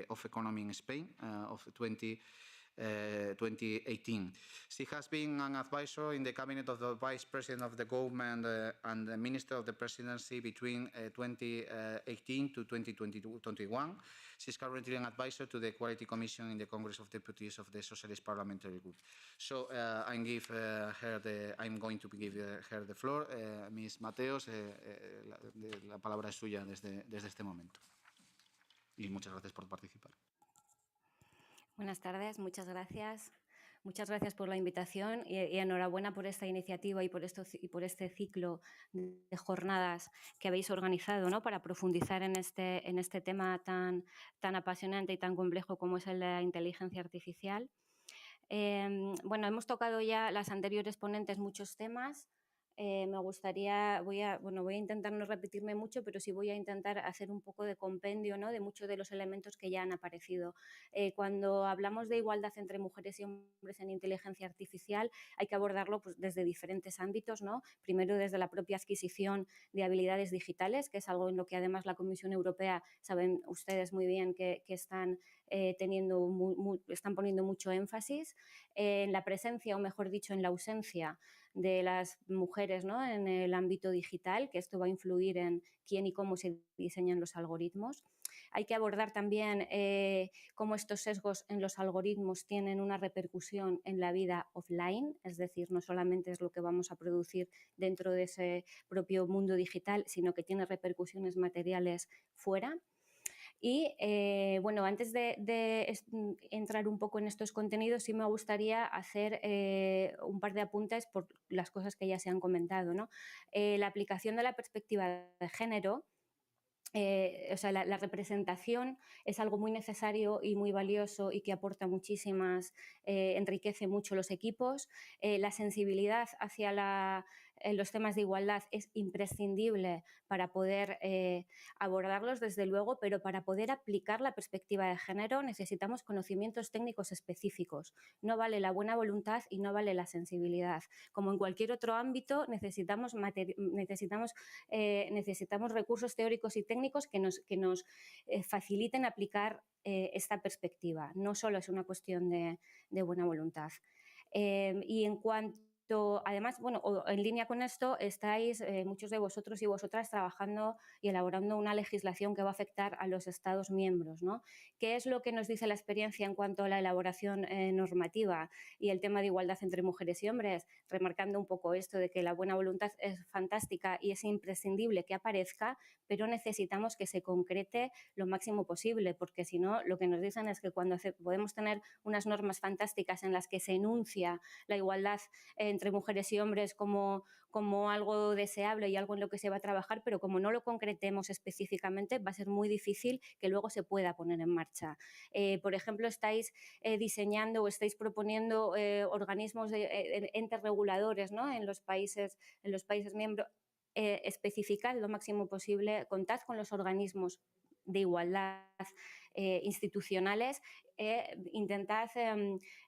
of Economy in Spain of 2018. She has been an advisor in the cabinet of the Vice President of the Government and the Minister of the Presidency between 2018 to 2021. She is currently an advisor to the Equality Commission in the Congress of Deputies of the Socialist Parliamentary Group. So I'm going to give her the floor. Ms. Matteos, la palabra es suya desde este momento. Y muchas gracias por participar. Buenas tardes, muchas gracias. Muchas gracias por la invitación y enhorabuena por esta iniciativa y por este ciclo de jornadas que habéis organizado, ¿no?, para profundizar en este tema tan apasionante y tan complejo como es el de la inteligencia artificial. Bueno, hemos tocado ya las anteriores ponentes muchos temas. Me gustaría, voy a intentar no repetirme mucho, pero sí voy a intentar hacer un poco de compendio, ¿no?, de muchos de los elementos que ya han aparecido. Cuando hablamos de igualdad entre mujeres y hombres en inteligencia artificial, hay que abordarlo pues, desde diferentes ámbitos, ¿no? Primero desde la propia adquisición de habilidades digitales, que es algo en lo que además la Comisión Europea, saben ustedes muy bien que están están poniendo mucho énfasis en la presencia, o mejor dicho, en la ausencia de las mujeres, ¿no?, en el ámbito digital, que esto va a influir en quién y cómo se diseñan los algoritmos. Hay que abordar también cómo estos sesgos en los algoritmos tienen una repercusión en la vida offline, es decir, no solamente es lo que vamos a producir dentro de ese propio mundo digital, sino que tiene repercusiones materiales fuera. Y, bueno, antes de entrar un poco en estos contenidos, sí me gustaría hacer un par de apuntes por las cosas que ya se han comentado, ¿no? La aplicación de la perspectiva de género, o sea, la representación es algo muy necesario y muy valioso y que aporta muchísimas, enriquece mucho los equipos. La sensibilidad hacia los temas de igualdad es imprescindible para poder abordarlos, desde luego, pero para poder aplicar la perspectiva de género necesitamos conocimientos técnicos específicos. No vale la buena voluntad y no vale la sensibilidad. Como en cualquier otro ámbito, necesitamos recursos teóricos y técnicos que nos faciliten aplicar esta perspectiva. No solo es una cuestión de buena voluntad. Y en cuanto además, bueno, en línea con esto, estáis muchos de vosotros y vosotras trabajando y elaborando una legislación que va a afectar a los Estados miembros, ¿no? ¿Qué es lo que nos dice la experiencia en cuanto a la elaboración normativa y el tema de igualdad entre mujeres y hombres? Remarcando un poco esto de que la buena voluntad es fantástica y es imprescindible que aparezca, pero necesitamos que se concrete lo máximo posible, porque si no, lo que nos dicen es que cuando podemos tener unas normas fantásticas en las que se enuncia la igualdad entre mujeres y hombres como algo deseable y algo en lo que se va a trabajar, pero como no lo concretemos específicamente, va a ser muy difícil que luego se pueda poner en marcha. Por ejemplo, estáis diseñando o estáis proponiendo organismos entes reguladores, ¿no?, en los países miembros. Especificad lo máximo posible, contad con los organismos de igualdad institucionales, intentad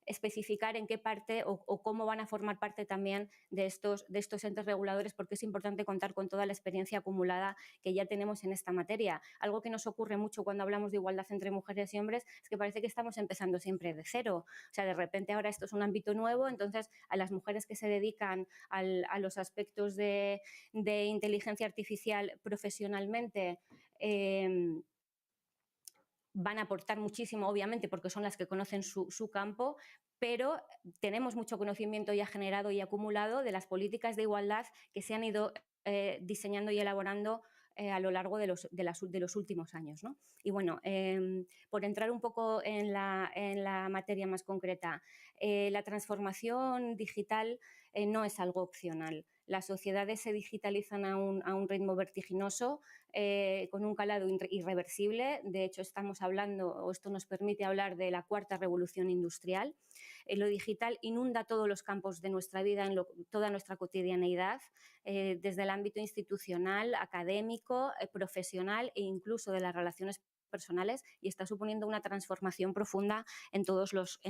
especificar en qué parte o cómo van a formar parte también de estos entes reguladores, porque es importante contar con toda la experiencia acumulada que ya tenemos en esta materia. Algo que nos ocurre mucho cuando hablamos de igualdad entre mujeres y hombres es que parece que estamos empezando siempre de cero. O sea, de repente ahora esto es un ámbito nuevo, entonces a las mujeres que se dedican a los aspectos de inteligencia artificial profesionalmente, van a aportar muchísimo, obviamente, porque son las que conocen su campo, pero tenemos mucho conocimiento ya generado y acumulado de las políticas de igualdad que se han ido diseñando y elaborando a lo largo de los últimos años, ¿no? Y bueno, por entrar un poco en la materia más concreta, la transformación digital no es algo opcional. Las sociedades se digitalizan a un ritmo vertiginoso, con un calado irreversible. De hecho, estamos hablando, o esto nos permite hablar de la cuarta revolución industrial. Lo digital inunda todos los campos de nuestra vida, toda nuestra cotidianeidad, desde el ámbito institucional, académico, profesional e incluso de las relaciones personales y está suponiendo una transformación profunda en todos los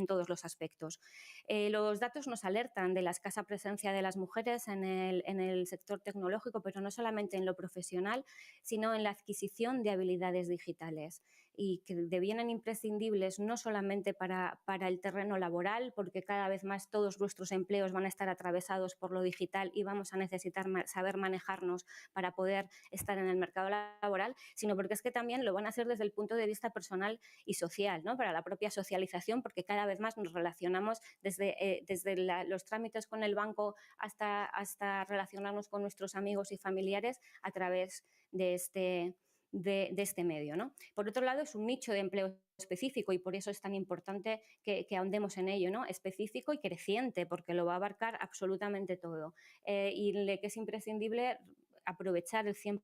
aspectos. Los datos nos alertan de la escasa presencia de las mujeres en el sector tecnológico, pero no solamente en lo profesional, sino en la adquisición de habilidades digitales y que devienen imprescindibles no solamente para el terreno laboral, porque cada vez más todos nuestros empleos van a estar atravesados por lo digital y vamos a necesitar saber manejarnos para poder estar en el mercado laboral, sino porque es que también lo van a hacer desde el punto de vista personal y social, ¿no? Para la propia socialización, porque cada vez más nos relacionamos desde los trámites con el banco hasta relacionarnos con nuestros amigos y familiares a través de este medio, ¿no? Por otro lado, es un nicho de empleo específico y por eso es tan importante que ahondemos en ello, ¿no? Específico y creciente, porque lo va a abarcar absolutamente todo. Y que es imprescindible aprovechar el 100%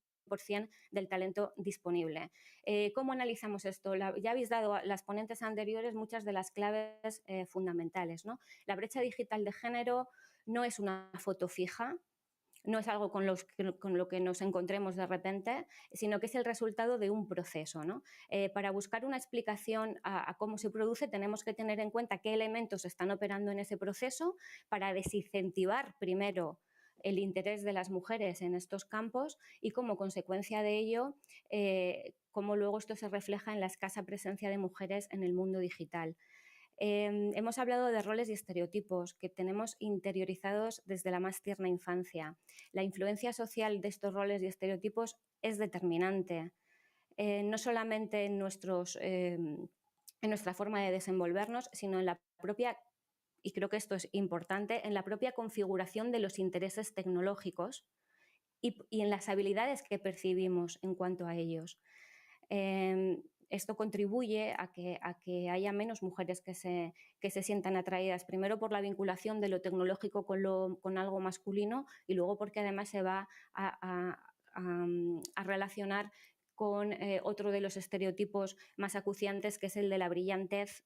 del talento disponible. ¿Cómo analizamos esto? Ya habéis dado a las ponentes anteriores muchas de las claves fundamentales, ¿no? La brecha digital de género no es una foto fija, no es algo con lo que nos encontremos de repente, sino que es el resultado de un proceso, ¿no? Para buscar una explicación a cómo se produce, tenemos que tener en cuenta qué elementos están operando en ese proceso para desincentivar primero el interés de las mujeres en estos campos y como consecuencia de ello, cómo luego esto se refleja en la escasa presencia de mujeres en el mundo digital. Hemos hablado de roles y estereotipos que tenemos interiorizados desde la más tierna infancia. La influencia social de estos roles y estereotipos es determinante, no solamente en nuestra forma de desenvolvernos, sino en la propia, y creo que esto es importante, en la propia configuración de los intereses tecnológicos y en las habilidades que percibimos en cuanto a ellos. Esto contribuye a que haya menos mujeres que se sientan atraídas, primero por la vinculación de lo tecnológico con algo masculino y luego porque además se va a relacionar con otro de los estereotipos más acuciantes, que es el de la brillantez.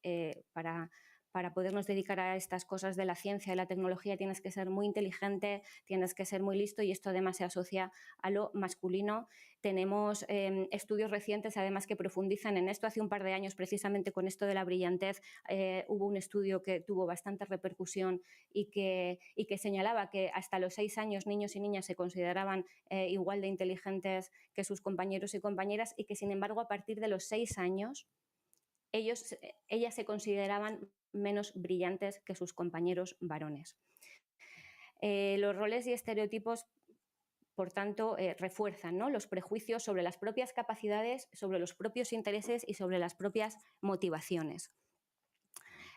Para podernos dedicar a estas cosas de la ciencia y la tecnología tienes que ser muy inteligente, tienes que ser muy listo y esto además se asocia a lo masculino. Tenemos estudios recientes además que profundizan en esto. Hace un par de años precisamente con esto de la brillantez hubo un estudio que tuvo bastante repercusión y que señalaba que hasta los 6 años niños y niñas se consideraban igual de inteligentes que sus compañeros y compañeras y que sin embargo a partir de los 6 años ellas se consideraban menos brillantes que sus compañeros varones. Los roles y estereotipos, por tanto, refuerzan, ¿no?, los prejuicios sobre las propias capacidades, sobre los propios intereses y sobre las propias motivaciones.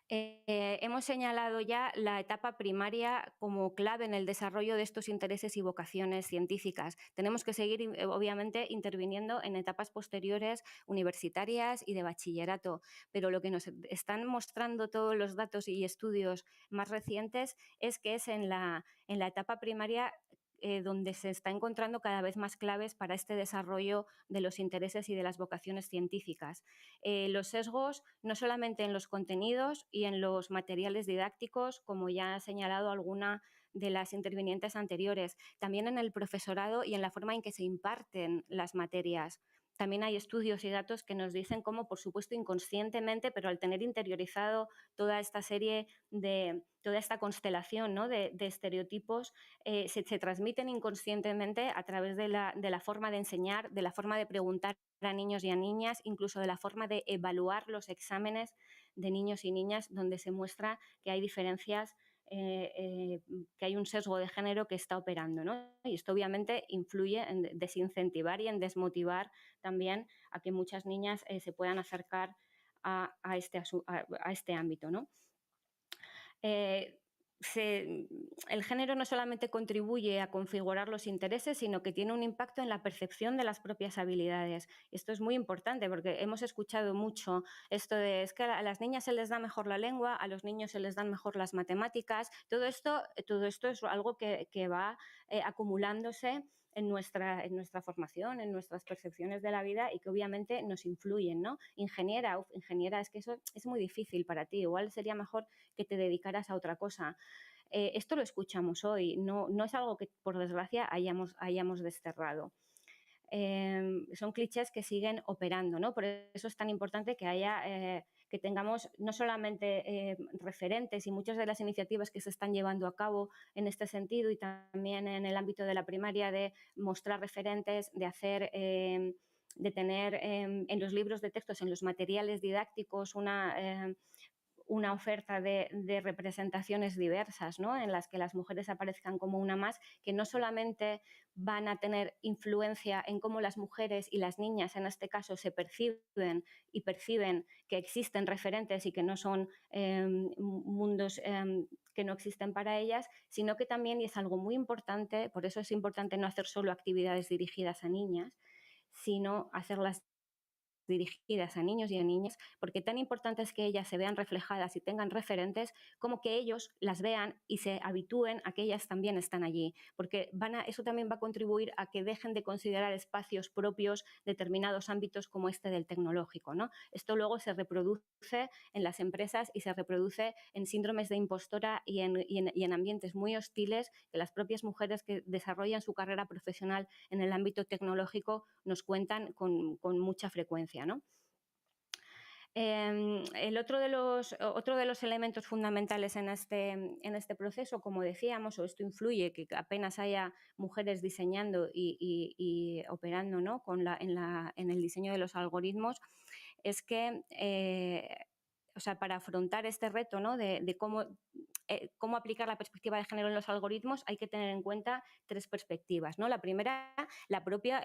Hemos señalado ya la etapa primaria como clave en el desarrollo de estos intereses y vocaciones científicas. Tenemos que seguir, obviamente, interviniendo en etapas posteriores, universitarias y de bachillerato, pero lo que nos están mostrando todos los datos y estudios más recientes es que es en la etapa primaria donde se está encontrando cada vez más claves para este desarrollo de los intereses y de las vocaciones científicas. Los sesgos, no solamente en los contenidos y en los materiales didácticos, como ya ha señalado alguna de las intervinientes anteriores, también en el profesorado y en la forma en que se imparten las materias. También hay estudios y datos que nos dicen cómo, por supuesto, inconscientemente, pero al tener interiorizado toda esta serie toda esta constelación, ¿no?, de estereotipos, se transmiten inconscientemente a través de la forma de enseñar, de la forma de preguntar a niños y a niñas, incluso de la forma de evaluar los exámenes de niños y niñas, donde se muestra que hay diferencias, que hay un sesgo de género que está operando, ¿no? Y esto obviamente influye en desincentivar y en desmotivar también a que muchas niñas se puedan acercar a este ámbito, ¿no? El género no solamente contribuye a configurar los intereses, sino que tiene un impacto en la percepción de las propias habilidades. Esto es muy importante porque hemos escuchado mucho esto de es que a las niñas se les da mejor la lengua, a los niños se les dan mejor las matemáticas. Todo esto es algo que va acumulándose en nuestra formación, en nuestras percepciones de la vida y que obviamente nos influyen, ¿no? Ingeniera, es que eso es muy difícil para ti, igual sería mejor que te dedicaras a otra cosa. Esto lo escuchamos hoy, no es algo que por desgracia hayamos desterrado. son clichés que siguen operando, ¿no? Por eso es tan importante que haya... que tengamos no solamente referentes y muchas de las iniciativas que se están llevando a cabo en este sentido y también en el ámbito de la primaria de mostrar referentes, de hacer... de tener en los libros de textos, en los materiales didácticos, una oferta de representaciones diversas, ¿no? En las que las mujeres aparezcan como una más, que no solamente van a tener influencia en cómo las mujeres y las niñas, en este caso, se perciben y perciben que existen referentes y que no son mundos que no existen para ellas, sino que también, y es algo muy importante, por eso es importante no hacer solo actividades dirigidas a niñas, sino hacerlas dirigidas a niños y a niñas, porque tan importante es que ellas se vean reflejadas y tengan referentes como que ellos las vean y se habitúen a que ellas también están allí, porque eso también va a contribuir a que dejen de considerar espacios propios determinados ámbitos como este del tecnológico, ¿no? Esto luego se reproduce en las empresas y se reproduce en síndromes de impostora y en ambientes muy hostiles que las propias mujeres que desarrollan su carrera profesional en el ámbito tecnológico nos cuentan con mucha frecuencia, ¿no? Otro de los elementos fundamentales en este proceso, como decíamos, o esto influye que apenas haya mujeres diseñando y operando, ¿no? en el diseño de los algoritmos, es que o sea, para afrontar este reto, ¿no? de cómo aplicar la perspectiva de género en los algoritmos, hay que tener en cuenta 3 perspectivas, ¿no? La primera, la propia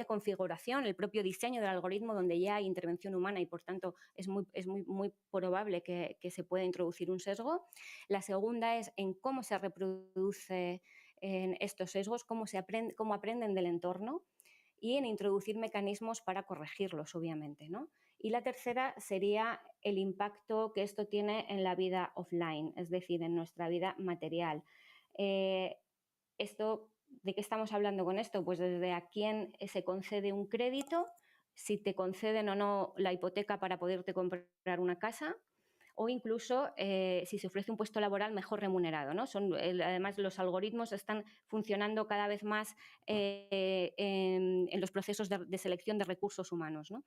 configuración, el propio diseño del algoritmo, donde ya hay intervención humana y, por tanto, es muy probable que se pueda introducir un sesgo. La segunda es en cómo se reproduce en estos sesgos, cómo aprenden del entorno, y en introducir mecanismos para corregirlos, obviamente, ¿no? Y la tercera sería el impacto que esto tiene en la vida offline, es decir, en nuestra vida material. ¿De qué estamos hablando con esto? Pues desde a quién se concede un crédito, si te conceden o no la hipoteca para poderte comprar una casa, o incluso si se ofrece un puesto laboral mejor remunerado, ¿no? Además, los algoritmos están funcionando cada vez más en los procesos de selección de recursos humanos, ¿no?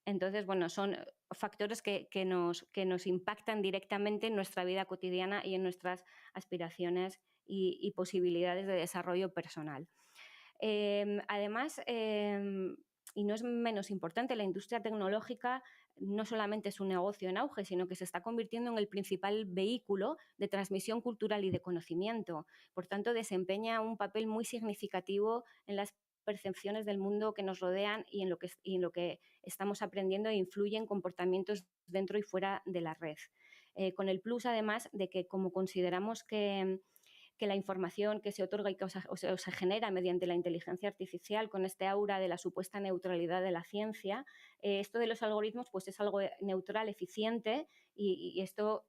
Entonces, bueno, son factores que nos impactan directamente en nuestra vida cotidiana y en nuestras aspiraciones y posibilidades de desarrollo personal. Además, y no es menos importante, la industria tecnológica no solamente es un negocio en auge, sino que se está convirtiendo en el principal vehículo de transmisión cultural y de conocimiento. Por tanto, desempeña un papel muy significativo en las percepciones del mundo que nos rodean y en lo que estamos aprendiendo, e influye en comportamientos dentro y fuera de la red. Con el plus, además, de que como consideramos que la información que se otorga y que se genera mediante la inteligencia artificial, con este aura de la supuesta neutralidad de la ciencia, esto de los algoritmos pues es algo neutral, eficiente, y esto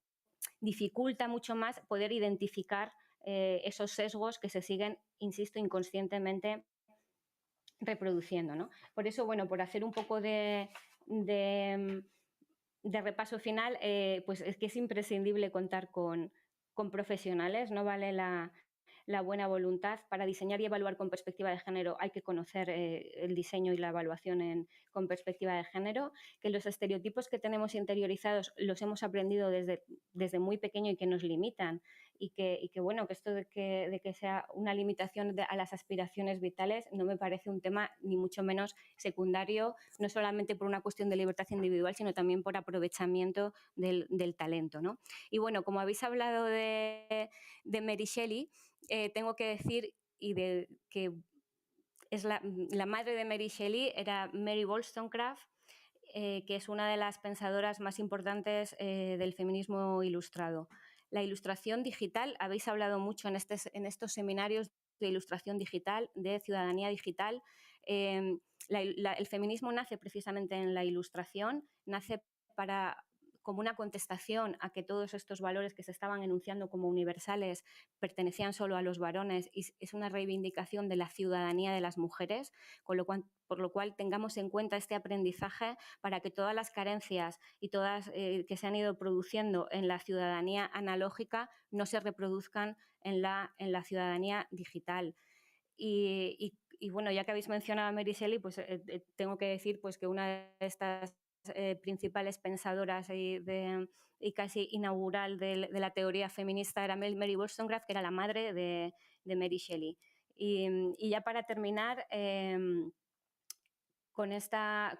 dificulta mucho más poder identificar esos sesgos que se siguen, insisto, inconscientemente reproduciendo, ¿no? Por eso, bueno, por hacer un poco de repaso final, pues es que es imprescindible contar con profesionales, no vale la buena voluntad. Para diseñar y evaluar con perspectiva de género hay que conocer el diseño y la evaluación con perspectiva de género, que los estereotipos que tenemos interiorizados los hemos aprendido desde muy pequeño y que nos limitan, y que bueno, que esto de que sea una limitación a las aspiraciones vitales no me parece un tema ni mucho menos secundario, no solamente por una cuestión de libertad individual, sino también por aprovechamiento del talento, ¿no? Y bueno, como habéis hablado de Mary Shelley, tengo que decir que es la madre de Mary Shelley era Mary Wollstonecraft, que es una de las pensadoras más importantes del feminismo ilustrado. La ilustración digital, habéis hablado mucho en estos seminarios de ilustración digital, de ciudadanía digital. El feminismo nace precisamente en la ilustración, nace como una contestación a que todos estos valores que se estaban enunciando como universales pertenecían solo a los varones, y es una reivindicación de la ciudadanía de las mujeres, por lo cual tengamos en cuenta este aprendizaje para que todas las carencias y todas que se han ido produciendo en la ciudadanía analógica no se reproduzcan en la ciudadanía digital. y bueno, ya que habéis mencionado a Mary Shelley, pues tengo que decir pues, que una de estas principales pensadoras y casi inaugural de la teoría feminista era Mary Wollstonecraft, que era la madre de Mary Shelley. Y ya para terminar, con esta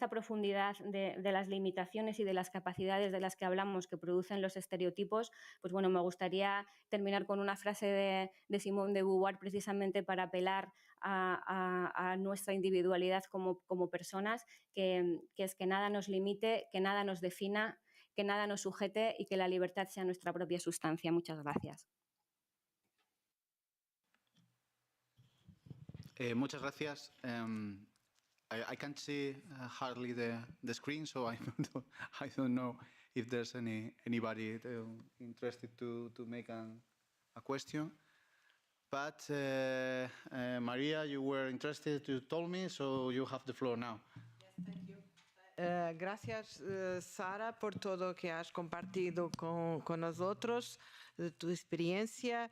profundidad de las limitaciones y de las capacidades de las que hablamos que producen los estereotipos, pues bueno, me gustaría terminar con una frase de Simone de Beauvoir, precisamente para apelar a nuestra individualidad como personas, que es que nada nos limite, que nada nos defina, que nada nos sujete y que la libertad sea nuestra propia sustancia. Muchas gracias. Muchas gracias. I can't see hardly the screen, so I don't know if there's anybody interested to make a question. But Maria, you were interested, you told me, so you have the floor now. Yes, thank you. Gracias, Sara, por todo que has compartido con nosotros, tu experiencia.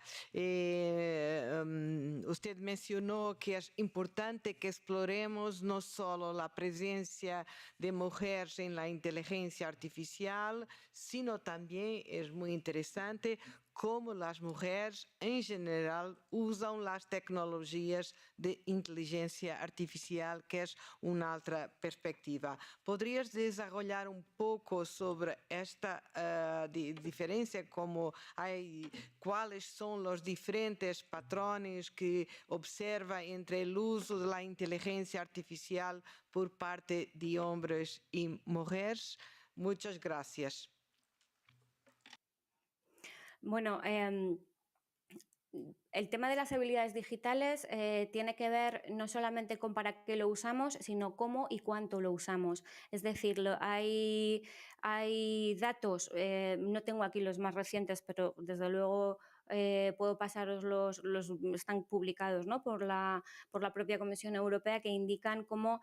Usted mencionó que es importante que exploremos no solo la presencia de mujeres en la inteligencia artificial, sino también es muy interesante cómo las mujeres en general usan las tecnologías de inteligencia artificial, que es una otra perspectiva. ¿Podrías desarrollar un poco sobre esta diferencia? ¿Cuáles son los diferentes patrones que observa entre el uso de la inteligencia artificial por parte de hombres y mujeres? Muchas gracias. Bueno, el tema de las habilidades digitales tiene que ver no solamente con para qué lo usamos, sino cómo y cuánto lo usamos. Es decir, hay datos, no tengo aquí los más recientes, pero desde luego puedo pasaros los están publicados, ¿no?, por la propia Comisión Europea, que indican cómo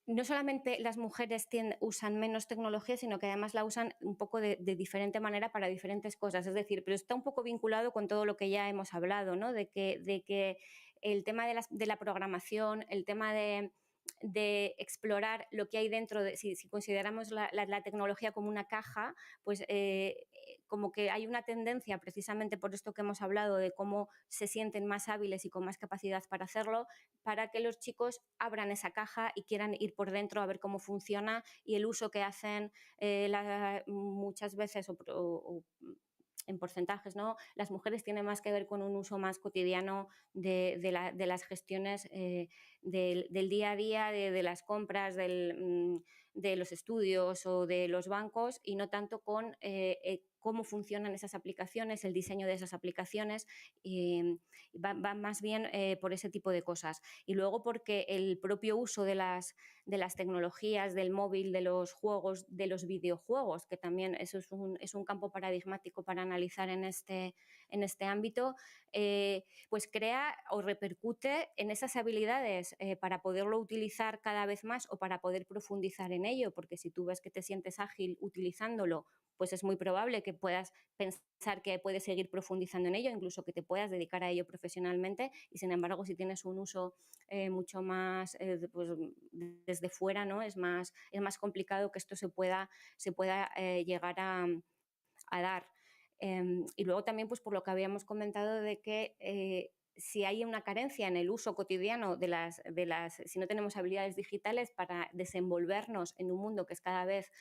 no solamente las mujeres usan menos tecnología, sino que además la usan un poco de diferente manera para diferentes cosas. Es decir, pero está un poco vinculado con todo lo que ya hemos hablado, ¿no?, de que el tema de la programación, el tema de explorar lo que hay dentro, si consideramos la tecnología como una caja, pues como que hay una tendencia, precisamente por esto que hemos hablado, de cómo se sienten más hábiles y con más capacidad para hacerlo, para que los chicos abran esa caja y quieran ir por dentro a ver cómo funciona, y el uso que hacen muchas veces o en porcentajes, ¿no?, las mujeres tienen más que ver con un uso más cotidiano de las gestiones del día a día, de las compras, de los estudios o de los bancos, y no tanto con cómo funcionan esas aplicaciones, el diseño de esas aplicaciones, va más bien por ese tipo de cosas. Y luego porque el propio uso de las tecnologías, del móvil, de los juegos, de los videojuegos, que también eso es un campo paradigmático para analizar en este ámbito, pues crea o repercute en esas habilidades para poderlo utilizar cada vez más o para poder profundizar en ello, porque si tú ves que te sientes ágil utilizándolo, pues es muy probable que puedas pensar que puedes seguir profundizando en ello, incluso que te puedas dedicar a ello profesionalmente. Y sin embargo, si tienes un uso mucho más pues, desde fuera, ¿no?, es más complicado que esto se pueda llegar a dar. Y luego también, pues por lo que habíamos comentado, de que si hay una carencia en el uso cotidiano si no tenemos habilidades digitales para desenvolvernos en un mundo que es cada vez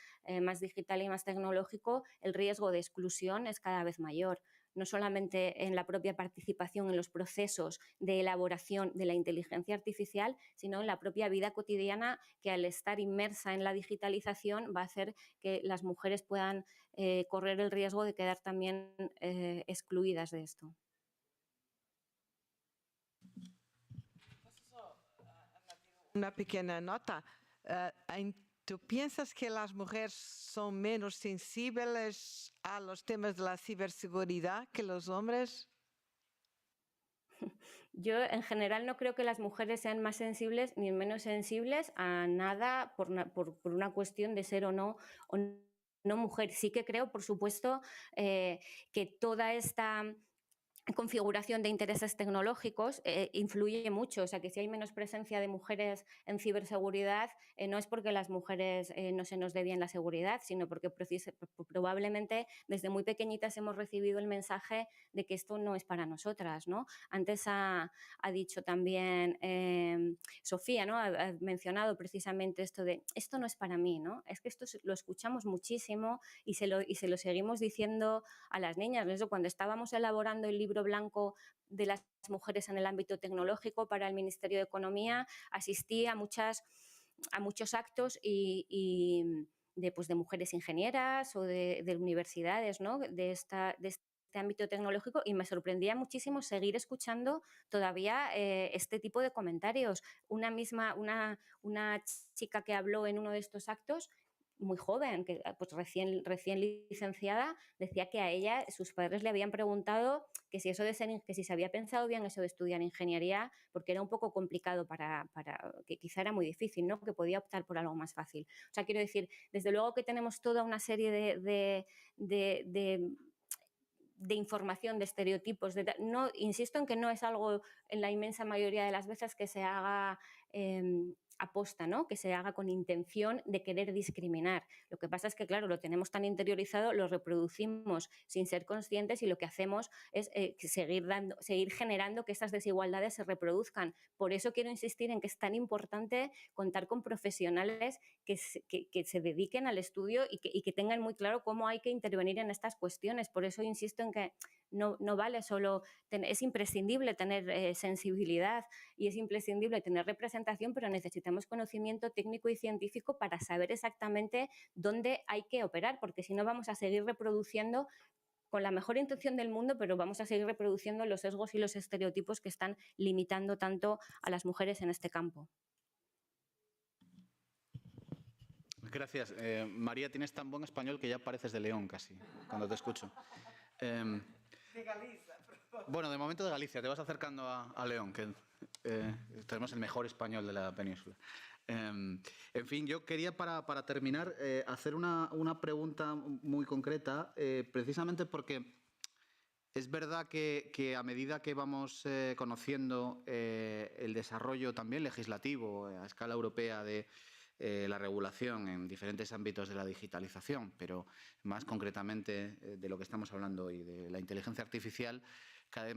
más digital y más tecnológico, el riesgo de exclusión es cada vez mayor. No solamente en la propia participación en los procesos de elaboración de la inteligencia artificial, sino en la propia vida cotidiana, que al estar inmersa en la digitalización va a hacer que las mujeres puedan correr el riesgo de quedar también excluidas de esto. Una pequeña nota. ¿Tú piensas que las mujeres son menos sensibles a los temas de la ciberseguridad que los hombres? Yo, en general, no creo que las mujeres sean más sensibles ni menos sensibles a nada por una cuestión de ser o no mujer. Sí que creo, por supuesto, que toda esta configuración de intereses tecnológicos influye mucho. O sea, que si hay menos presencia de mujeres en ciberseguridad, no es porque las mujeres no se nos dé bien la seguridad, sino porque probablemente desde muy pequeñitas hemos recibido el mensaje de que esto no es para nosotras, ¿no? Antes ha dicho también Sofía, ¿no? Ha mencionado precisamente esto de esto no es para mí, ¿no? Es que esto lo escuchamos muchísimo y se lo seguimos diciendo a las niñas. Eso, cuando estábamos elaborando el libro blanco de las mujeres en el ámbito tecnológico para el Ministerio de Economía, asistí a muchos actos pues de mujeres ingenieras o de universidades, ¿no? de este ámbito tecnológico, y me sorprendía muchísimo seguir escuchando todavía este tipo de comentarios. Una chica que habló en uno de estos actos, muy joven, que pues recién licenciada, decía que a ella sus padres le habían preguntado que si se había pensado bien eso de estudiar ingeniería, porque era un poco complicado que quizá era muy difícil, ¿no? Que podía optar por algo más fácil. O sea, quiero decir, desde luego que tenemos toda una serie de información, de estereotipos. No, insisto en que no es algo, en la inmensa mayoría de las veces, que se haga aposta, ¿no? Que se haga con intención de querer discriminar. Lo que pasa es que, claro, lo tenemos tan interiorizado, lo reproducimos sin ser conscientes, y lo que hacemos es seguir generando que esas desigualdades se reproduzcan. Por eso quiero insistir en que es tan importante contar con profesionales que se dediquen al estudio y que tengan muy claro cómo hay que intervenir en estas cuestiones. Por eso insisto en que no vale solo, es imprescindible tener sensibilidad y es imprescindible tener representación, pero necesitamos conocimiento técnico y científico para saber exactamente dónde hay que operar, porque si no vamos a seguir reproduciendo, con la mejor intención del mundo, pero vamos a seguir reproduciendo los sesgos y los estereotipos que están limitando tanto a las mujeres en este campo. Gracias. María, tienes tan buen español que ya pareces de León casi, cuando te escucho. De Galicia, por favor. Bueno, de momento de Galicia, te vas acercando a León, que tenemos el mejor español de la península. En fin, yo quería para terminar hacer una pregunta muy concreta, precisamente porque es verdad que a medida que vamos conociendo el desarrollo también legislativo a escala europea de la regulación en diferentes ámbitos de la digitalización, pero más concretamente de lo que estamos hablando hoy, de la inteligencia artificial, cada vez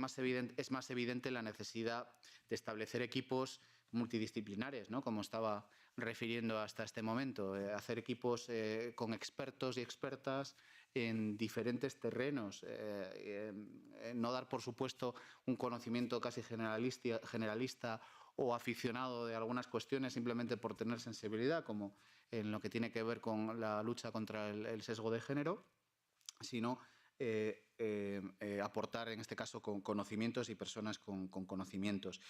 es más evidente la necesidad de establecer equipos multidisciplinares, ¿no? Como estaba refiriendo hasta este momento, hacer equipos con expertos y expertas en diferentes terrenos, no dar, por supuesto, un conocimiento casi generalista o aficionado de algunas cuestiones simplemente por tener sensibilidad, como en lo que tiene que ver con la lucha contra el sesgo de género, sino aportar, en este caso, con conocimientos y personas con conocimientos.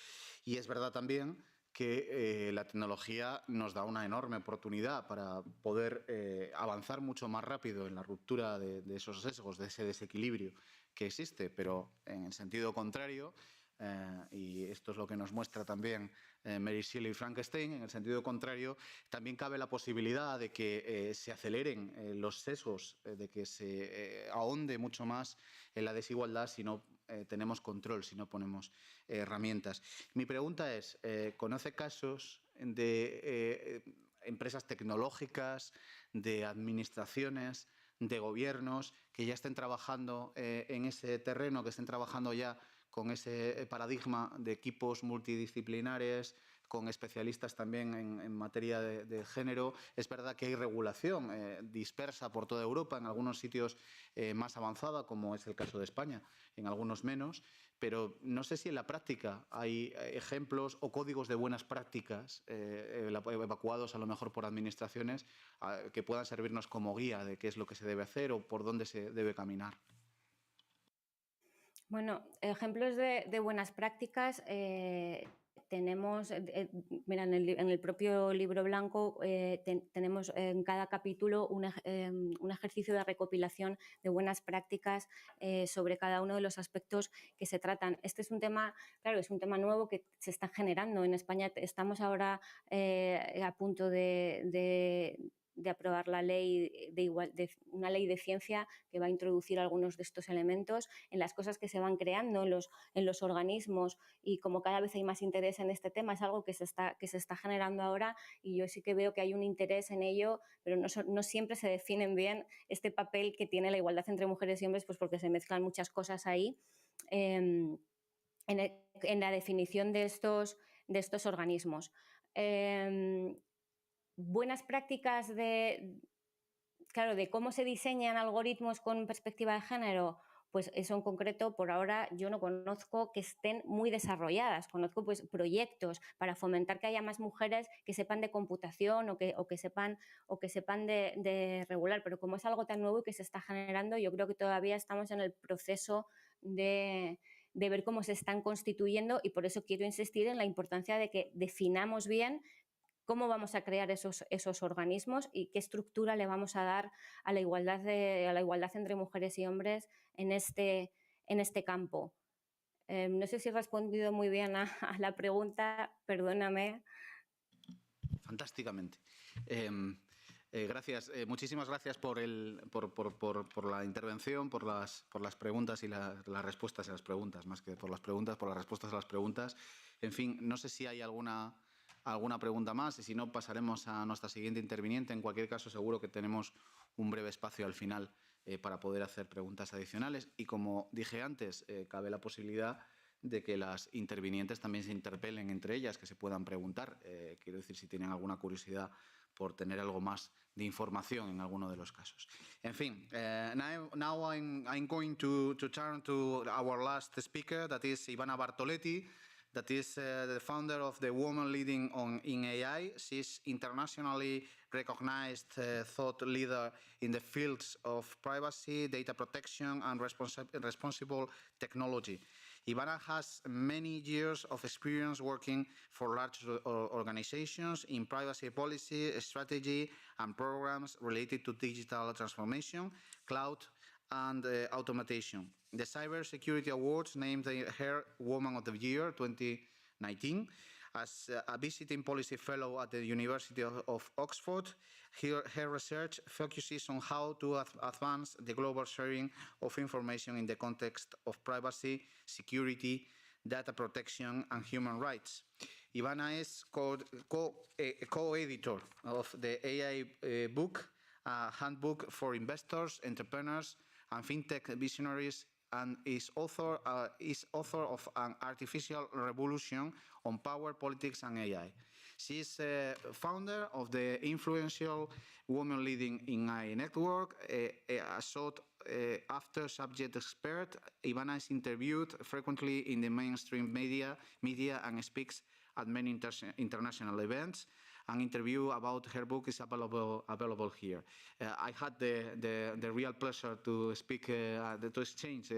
Y es verdad también que la tecnología nos da una enorme oportunidad para poder avanzar mucho más rápido en la ruptura de esos sesgos, de ese desequilibrio que existe, pero en el sentido contrario, y esto es lo que nos muestra también Mary Shelley y Frankenstein, en el sentido contrario, también cabe la posibilidad de que se aceleren los sesgos, de que se ahonde mucho más en la desigualdad si no tenemos control, si no ponemos herramientas. Mi pregunta es, ¿conoce casos de empresas tecnológicas, de administraciones, de gobiernos que ya estén trabajando en ese terreno, que estén trabajando ya con ese paradigma de equipos multidisciplinares, con especialistas también en materia de género? Es verdad que hay regulación dispersa por toda Europa, en algunos sitios más avanzada, como es el caso de España, en algunos menos, pero no sé si en la práctica hay ejemplos o códigos de buenas prácticas evacuados a lo mejor por administraciones que puedan servirnos como guía de qué es lo que se debe hacer o por dónde se debe caminar. Bueno, ejemplos de buenas prácticas tenemos, mira, en el propio libro blanco tenemos en cada capítulo un ejercicio de recopilación de buenas prácticas sobre cada uno de los aspectos que se tratan. Este es un tema, claro, es un tema nuevo que se está generando. En España estamos ahora a punto de de aprobar la ley una ley de ciencia que va a introducir algunos de estos elementos en las cosas que se van creando en los organismos, y como cada vez hay más interés en este tema, es algo que se está generando ahora, y yo sí que veo que hay un interés en ello, pero no siempre se definen bien este papel que tiene la igualdad entre mujeres y hombres, pues porque se mezclan muchas cosas ahí en la definición de estos organismos. Buenas prácticas de cómo se diseñan algoritmos con perspectiva de género, pues eso en concreto por ahora yo no conozco que estén muy desarrolladas. Conozco pues proyectos para fomentar que haya más mujeres que sepan de computación o que sepan de regular, pero como es algo tan nuevo y que se está generando, yo creo que todavía estamos en el proceso de ver cómo se están constituyendo, y por eso quiero insistir en la importancia de que definamos bien cómo vamos a crear esos organismos y qué estructura le vamos a dar a la igualdad entre mujeres y hombres en este campo. No sé si he respondido muy bien a la pregunta, perdóname. Fantásticamente. Gracias, muchísimas gracias por la intervención, por las preguntas y las respuestas a las preguntas, más que por las preguntas, por las respuestas a las preguntas. En fin, no sé si hay alguna pregunta más, y si no pasaremos a nuestra siguiente interviniente. En cualquier caso, seguro que tenemos un breve espacio al final para poder hacer preguntas adicionales, y como dije antes, cabe la posibilidad de que las intervinientes también se interpelen entre ellas, que se puedan preguntar. Quiero decir, si tienen alguna curiosidad por tener algo más de información en alguno de los casos. En fin, now I'm going to turn to our last speaker, that is Ivana Bartoletti, that is the founder of the Woman Leading in AI. She's internationally recognized thought leader in the fields of privacy, data protection, and responsible technology. Ivana has many years of experience working for large organizations in privacy policy, strategy, and programs related to digital transformation, cloud, and automation. The Cybersecurity Awards named her Woman of the Year 2019. As a visiting policy fellow at the University of Oxford, her research focuses on how to advance the global sharing of information in the context of privacy, security, data protection, and human rights. Ivana is co-editor of the AI book, a handbook for investors, entrepreneurs, and fintech visionaries, and is author of An Artificial Revolution on Power, Politics, and AI. She is founder of the influential Women Leading in AI network, a sought-after subject expert. Ivana is interviewed frequently in the mainstream media and speaks at many international events. An interview about her book is available here. I had the real pleasure to speak, to exchange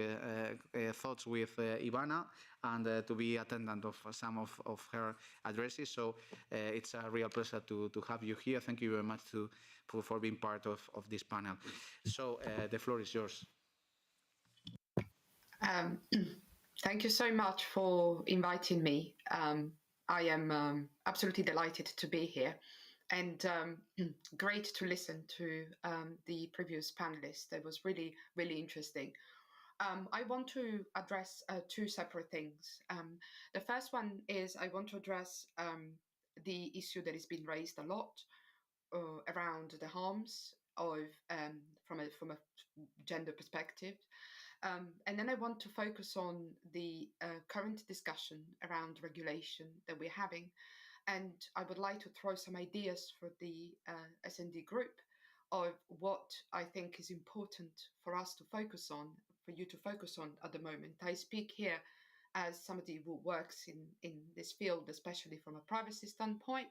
thoughts with Ivana, and to be attendant of some of her addresses. So it's a real pleasure to have you here. Thank you very much for being part of this panel. So the floor is yours. Thank you so much for inviting me. I am absolutely delighted to be here, and great to listen to the previous panelists. It was really, really interesting. I want to address two separate things. The first one is I want to address the issue that has been raised a lot around the harms of from a gender perspective. And then I want to focus on the current discussion around regulation that we're having. And I would like to throw some ideas for the S&D group of what I think is important for us to focus on, for you to focus on at the moment. I speak here as somebody who works in this field, especially from a privacy standpoint,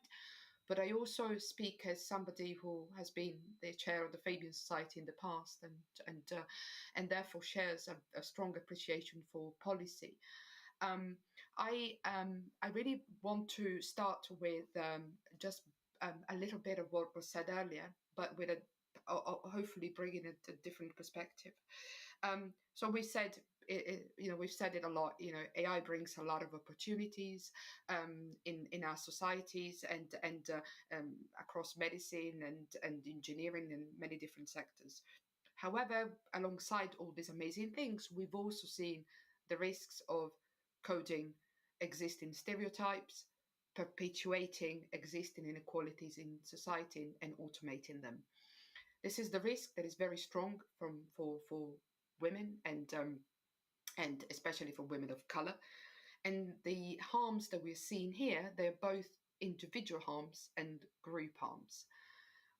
but I also speak as somebody who has been the chair of the Fabian Society in the past, and therefore shares a strong appreciation for policy. I really want to start with just a little bit of what was said earlier, but with hopefully bringing a different perspective. So we said we've said it a lot. AI brings a lot of opportunities in our societies and across medicine and engineering and many different sectors. However, alongside all these amazing things, we've also seen the risks of coding existing stereotypes, perpetuating existing inequalities in society, and automating them. This is the risk that is very strong for women and especially for women of color. And the harms that we're seeing here, they're both individual harms and group harms.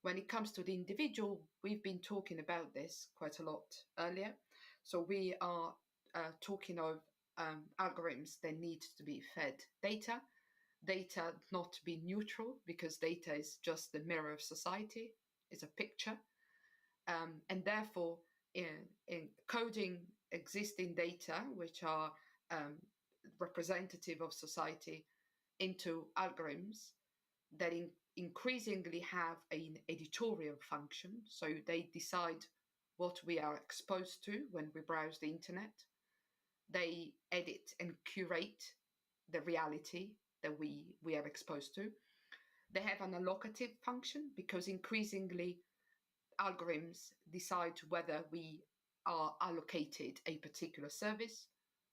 When it comes to the individual, we've been talking about this quite a lot earlier. So we are talking of algorithms that need to be fed data not to be neutral, because data is just the mirror of society, it's a picture. And therefore, in coding existing data, which are representative of society, into algorithms that increasingly have an editorial function. So they decide what we are exposed to when we browse the internet. They edit and curate the reality that we are exposed to. They have an allocative function, because increasingly algorithms decide whether we are allocated a particular service,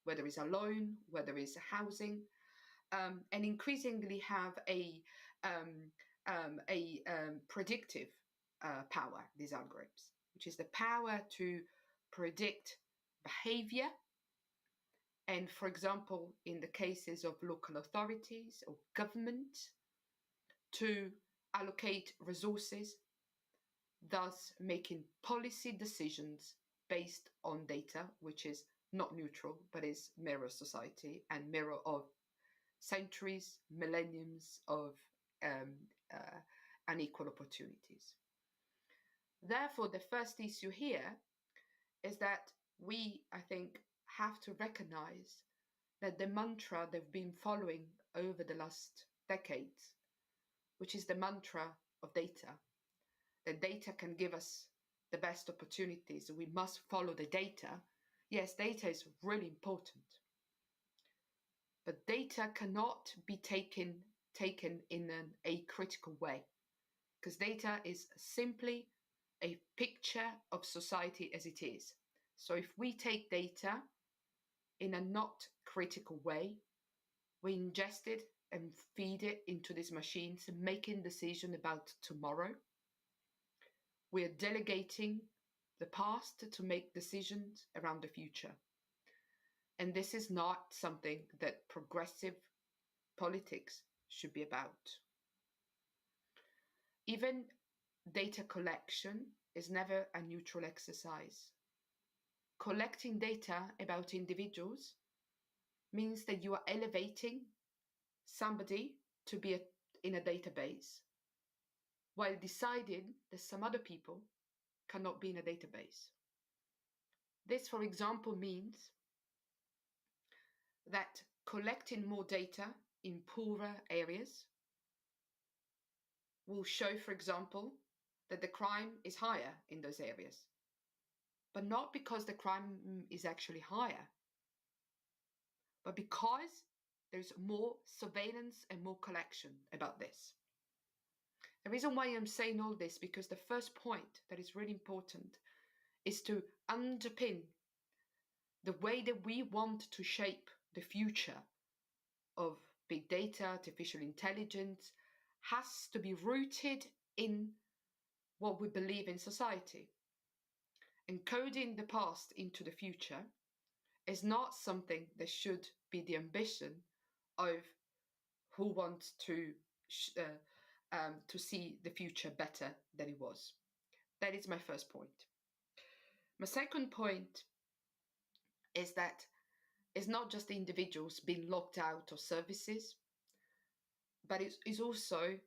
whether it's a loan, whether it's a housing, and increasingly have a predictive power, these algorithms, which is the power to predict behavior. And for example, in the cases of local authorities or government, to allocate resources, thus making policy decisions based on data, which is not neutral, but is mirror society and mirror of centuries, millenniums of unequal opportunities. Therefore, the first issue here is that we, I think, have to recognize that the mantra they've been following over the last decades, which is the mantra of data, that data can give us the best opportunities, we must follow the data. Yes, data is really important, but data cannot be taken in a critical way, because data is simply a picture of society as it is. So if we take data in a not critical way, we ingest it and feed it into these machines, making decisions about tomorrow. We are delegating the past to make decisions around the future. And this is not something that progressive politics should be about. Even data collection is never a neutral exercise. Collecting data about individuals means that you are elevating somebody to be in a database, while deciding that some other people cannot be in a database. This, for example, means that collecting more data in poorer areas will show, for example, that the crime is higher in those areas, but not because the crime is actually higher, but because there's more surveillance and more collection about this. The reason why I'm saying all this, because the first point that is really important is to underpin the way that we want to shape the future of big data, artificial intelligence, has to be rooted in what we believe in society. Encoding the past into the future is not something that should be the ambition of who wants to see the future better than it was. That is my first point. My second point is that it's not just the individuals being locked out of services, but it's also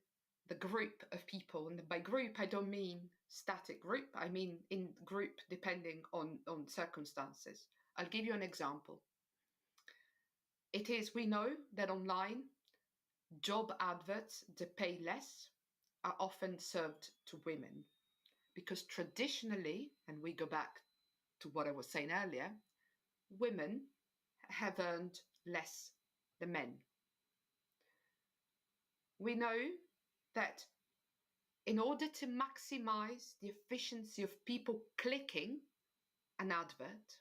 the group of people. And by group, I don't mean static group. I mean in group depending on circumstances. I'll give you an example. We know that online, job adverts that pay less are often served to women, because traditionally, and we go back to what I was saying earlier, women have earned less than men. We know that in order to maximize the efficiency of people clicking an advert,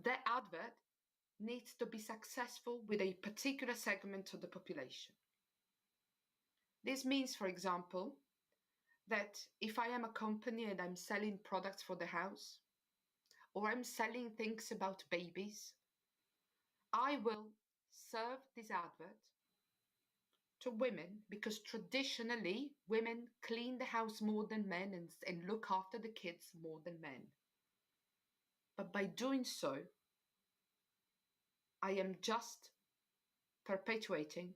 that advert needs to be successful with a particular segment of the population. This means, for example, that if I am a company and I'm selling products for the house, or I'm selling things about babies, I will serve this advert to women because traditionally women clean the house more than men and look after the kids more than men. But by doing so, I am just perpetuating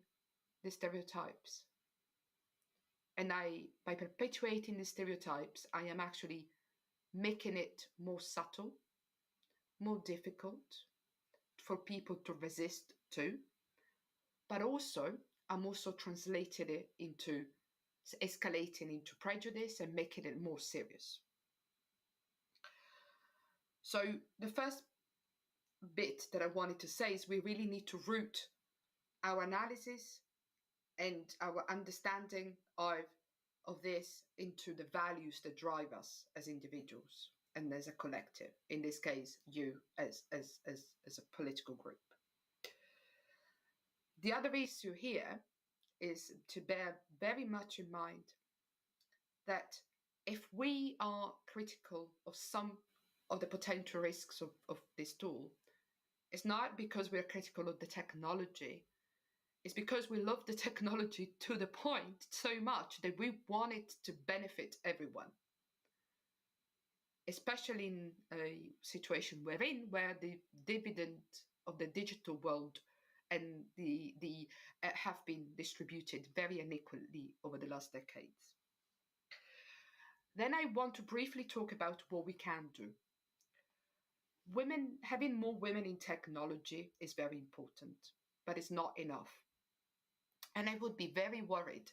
the stereotypes. And by perpetuating the stereotypes, I am actually making it more subtle, more difficult for people to resist to, but also I'm also translating it into escalating into prejudice and making it more serious. So the first bit that I wanted to say is we really need to root our analysis and our understanding of this into the values that drive us as individuals and as a collective, in this case, you as a political group. The other issue here is to bear very much in mind that if we are critical of some of the potential risks of this tool, it's not because we're critical of the technology. It's because we love the technology to the point so much that we want it to benefit everyone. Especially in a situation we're in, where the dividend of the digital world and the have been distributed very unequally over the last decades. Then I want to briefly talk about what we can do. Having more women in technology is very important, but it's not enough. And I would be very worried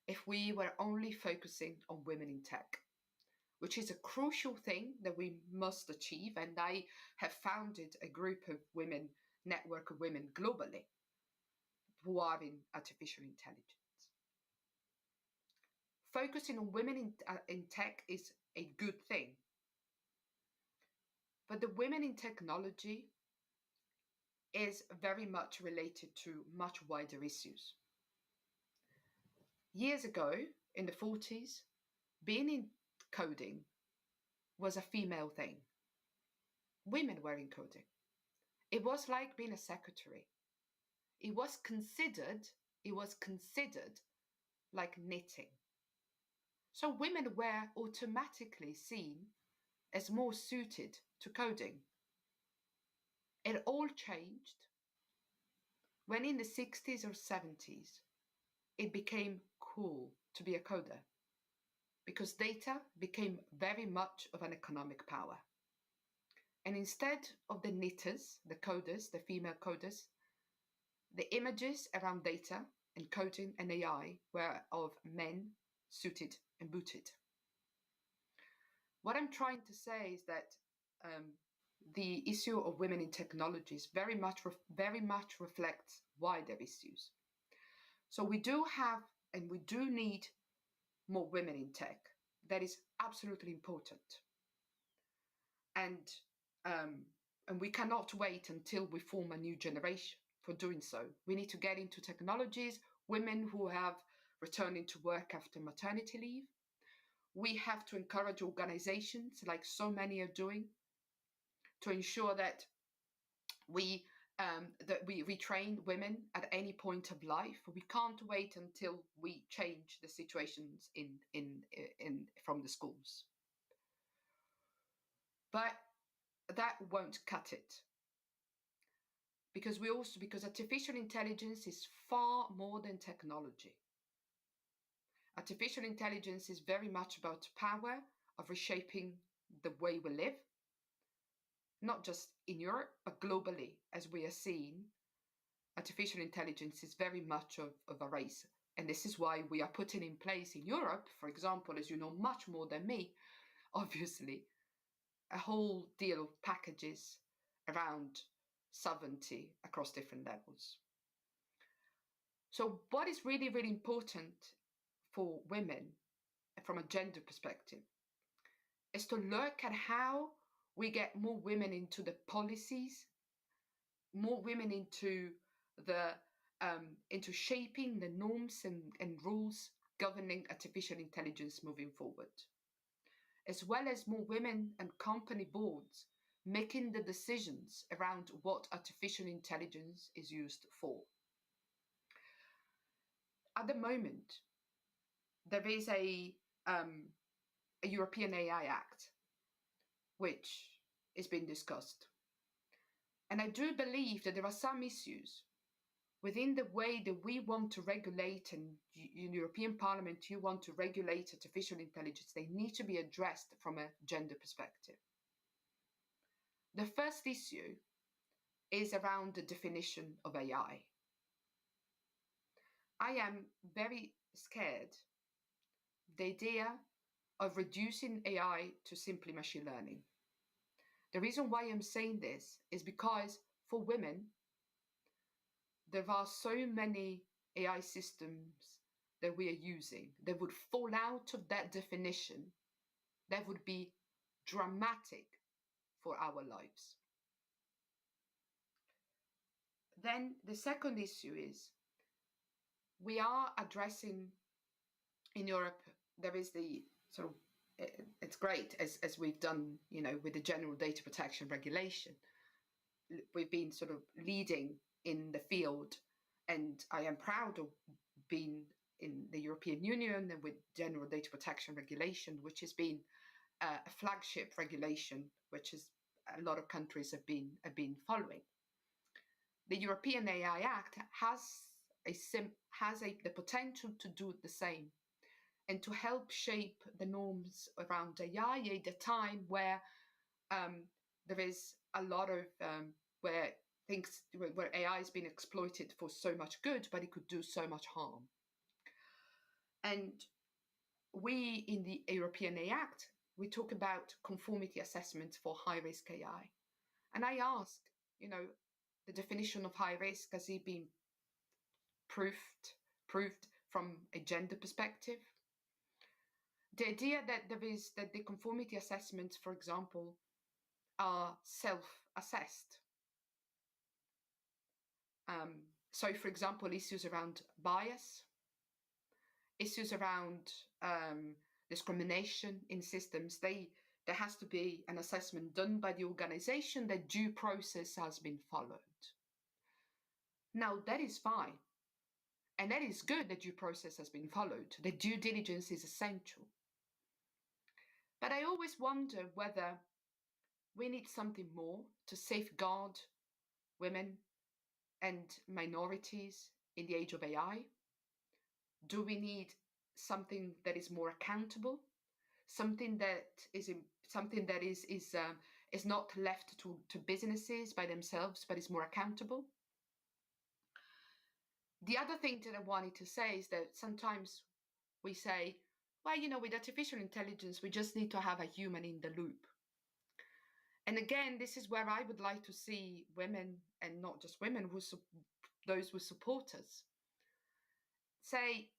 if we were only focusing on women in tech, which is a crucial thing that we must achieve. And I have founded a group of women, network of women globally, who are in artificial intelligence. Focusing on women in tech is a good thing. But the women in technology is very much related to much wider issues. Years ago, in the 40s, being in coding was a female thing. Women were in coding. It was like being a secretary. It was considered like knitting. So women were automatically seen as more suited to coding. It all changed when in the 60s or 70s, it became cool to be a coder because data became very much of an economic power. And instead of the knitters, the coders, the female coders, the images around data and coding and AI were of men suited and booted. What I'm trying to say is that the issue of women in technologies very much reflects wider issues. So we do have and we do need more women in tech. That is absolutely important. And we cannot wait until we form a new generation for doing so. We need to get into technologies, women who have returning to work after maternity leave. We have to encourage organizations, like so many are doing, to ensure that we retrain women at any point of life. We can't wait until we change the situations from the schools. But that won't cut it. Because artificial intelligence is far more than technology. Artificial intelligence is very much about power of reshaping the way we live, not just in Europe, but globally, as we are seeing. Artificial intelligence is very much of a race. And this is why we are putting in place in Europe, for example, as you know much more than me, obviously, a whole deal of packages around sovereignty across different levels. So what is really, really important for women from a gender perspective is to look at how we get more women into the policies, more women into shaping the norms and rules governing artificial intelligence moving forward, as well as more women and company boards making the decisions around what artificial intelligence is used for. At the moment, there is a European AI Act, which is being discussed. And I do believe that there are some issues within the way that we want to regulate, and in European Parliament, you want to regulate artificial intelligence, they need to be addressed from a gender perspective. The first issue is around the definition of AI. I am very scared of the idea of reducing AI to simply machine learning. The reason why I'm saying this is because for women, there are so many AI systems that we are using that would fall out of that definition that would be dramatic for our lives. Then the second issue is we are addressing in Europe, there is the sort of, it's great as we've done, with the general data protection regulation. We've been sort of leading in the field, and I am proud of being in the European Union and with general data protection regulation, which has been a flagship regulation, which is a lot of countries have been following. The European AI Act has the potential to do the same and to help shape the norms around AI at a time where there is a lot of where AI has been exploited for so much good, but it could do so much harm. And we in the European AI Act, we talk about conformity assessments for high-risk AI. And I ask, the definition of high risk, has it been proved from a gender perspective? The idea that the conformity assessments, for example, are self-assessed. So, for example, issues around bias, issues around discrimination in systems, there has to be an assessment done by the organization that due process has been followed. Now, that is fine. And that is good that due process has been followed. The due diligence is essential. But I always wonder whether we need something more to safeguard women and minorities in the age of AI. Do we need something that is more accountable? Something that is not left to businesses by themselves, but is more accountable? The other thing that I wanted to say is that sometimes we say, well, with artificial intelligence, we just need to have a human in the loop. And again, this is where I would like to see women, and not just women, those who support us, say,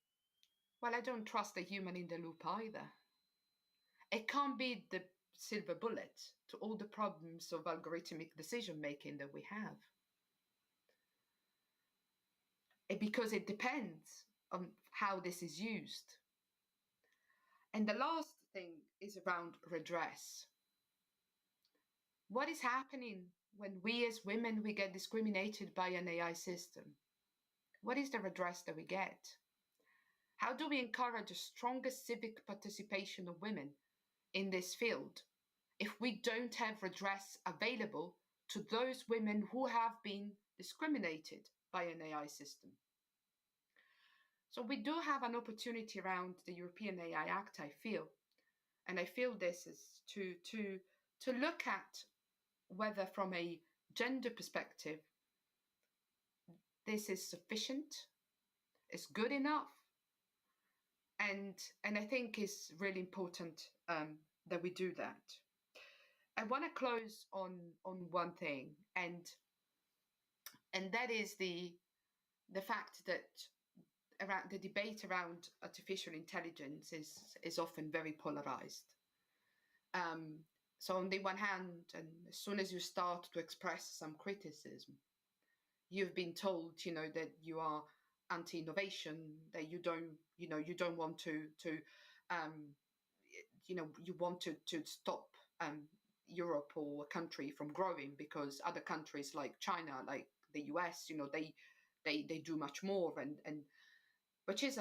well, I don't trust a human in the loop either. It can't be the silver bullet to all the problems of algorithmic decision making that we have. Because it depends on how this is used. And the last thing is around redress. What is happening when we as women, we get discriminated by an AI system? What is the redress that we get? How do we encourage a stronger civic participation of women in this field if we don't have redress available to those women who have been discriminated by an AI system? So we do have an opportunity around the European AI Act, I feel. And I feel this is to look at whether from a gender perspective, this is sufficient, is good enough. And I think it's really important that we do that. I want to close on one thing, and that is the fact that around the debate around artificial intelligence is often very polarized. So on the one hand, and as soon as you start to express some criticism, you've been told, that you are anti-innovation, that you don't want to you want to stop Europe or a country from growing because other countries like China, like the US, they do much more, and which is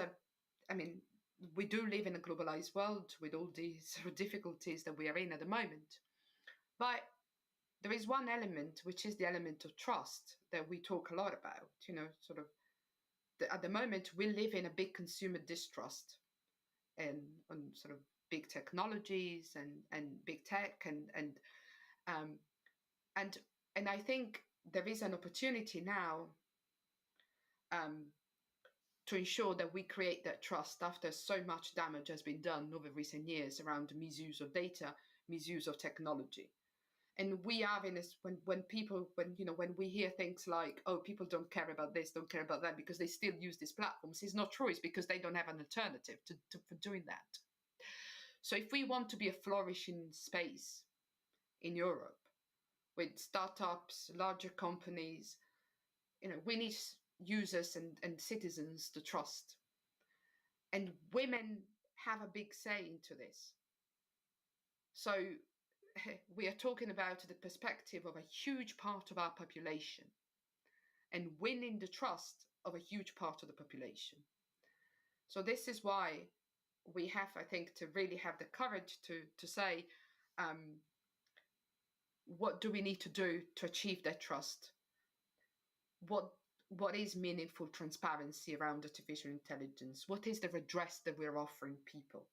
we do live in a globalized world with all these difficulties that we are in at the moment. But there is one element, which is the element of trust that we talk a lot about, at the moment we live in a big consumer distrust and on sort of big technologies and big tech and I think there is an opportunity now to ensure that we create that trust after so much damage has been done over recent years around misuse of data, misuse of technology. And we are in this when we hear things like, oh, people don't care about this, don't care about that because they still use these platforms. It's not true. It's because they don't have an alternative for doing that. So if we want to be a flourishing space in Europe with startups, larger companies, we need users and citizens to trust. And women have a big say into this. So we are talking about the perspective of a huge part of our population and winning the trust of a huge part of the population. So this is why we have, I think, to really have the courage to say, what do we need to do to achieve that trust? What is meaningful transparency around artificial intelligence? What is the redress that we're offering people?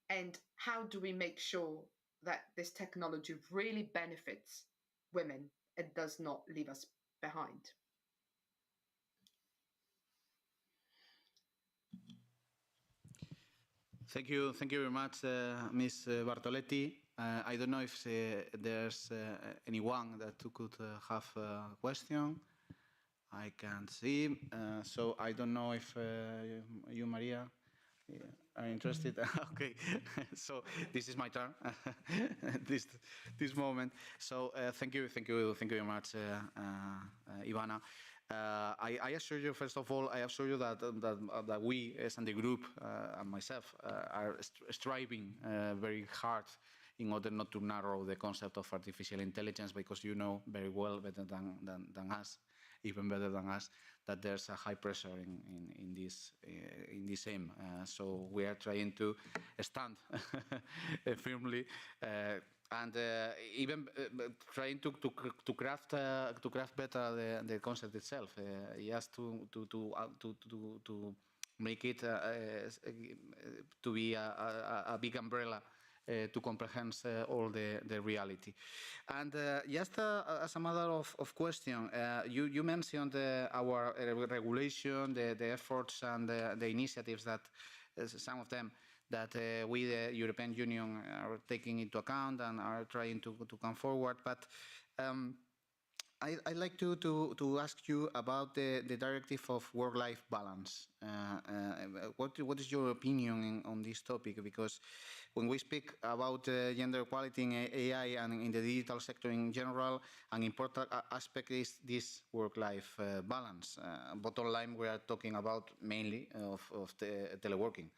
And how do we make sure that this technology really benefits women and does not leave us behind? Thank you very much, Ms. Bartoletti. I don't know if there's anyone that could have a question. I can't see. So I don't know if you, Maria, are interested. Okay. So this is my turn. this moment. So thank you very much, Ivana. I assure you, first of all, that we, S&D Group, and myself, are striving very hard in order not to narrow the concept of artificial intelligence, because you know very well, better than us, even better than us, that there's a high pressure in this aim. So we are trying to stand firmly. And even trying to craft better the concept itself, just to make it to be a big umbrella to comprehend all the reality. And just as a matter of question, you mentioned our regulation, the efforts and the initiatives that some of them that we, the European Union, are taking into account and are trying to come forward. But I'd like to ask you about the Directive of Work-Life Balance. What is your opinion on this topic? Because when we speak about gender equality in AI and in the digital sector in general, an important aspect is this work-life balance. Bottom line, we are talking about mainly of the teleworking.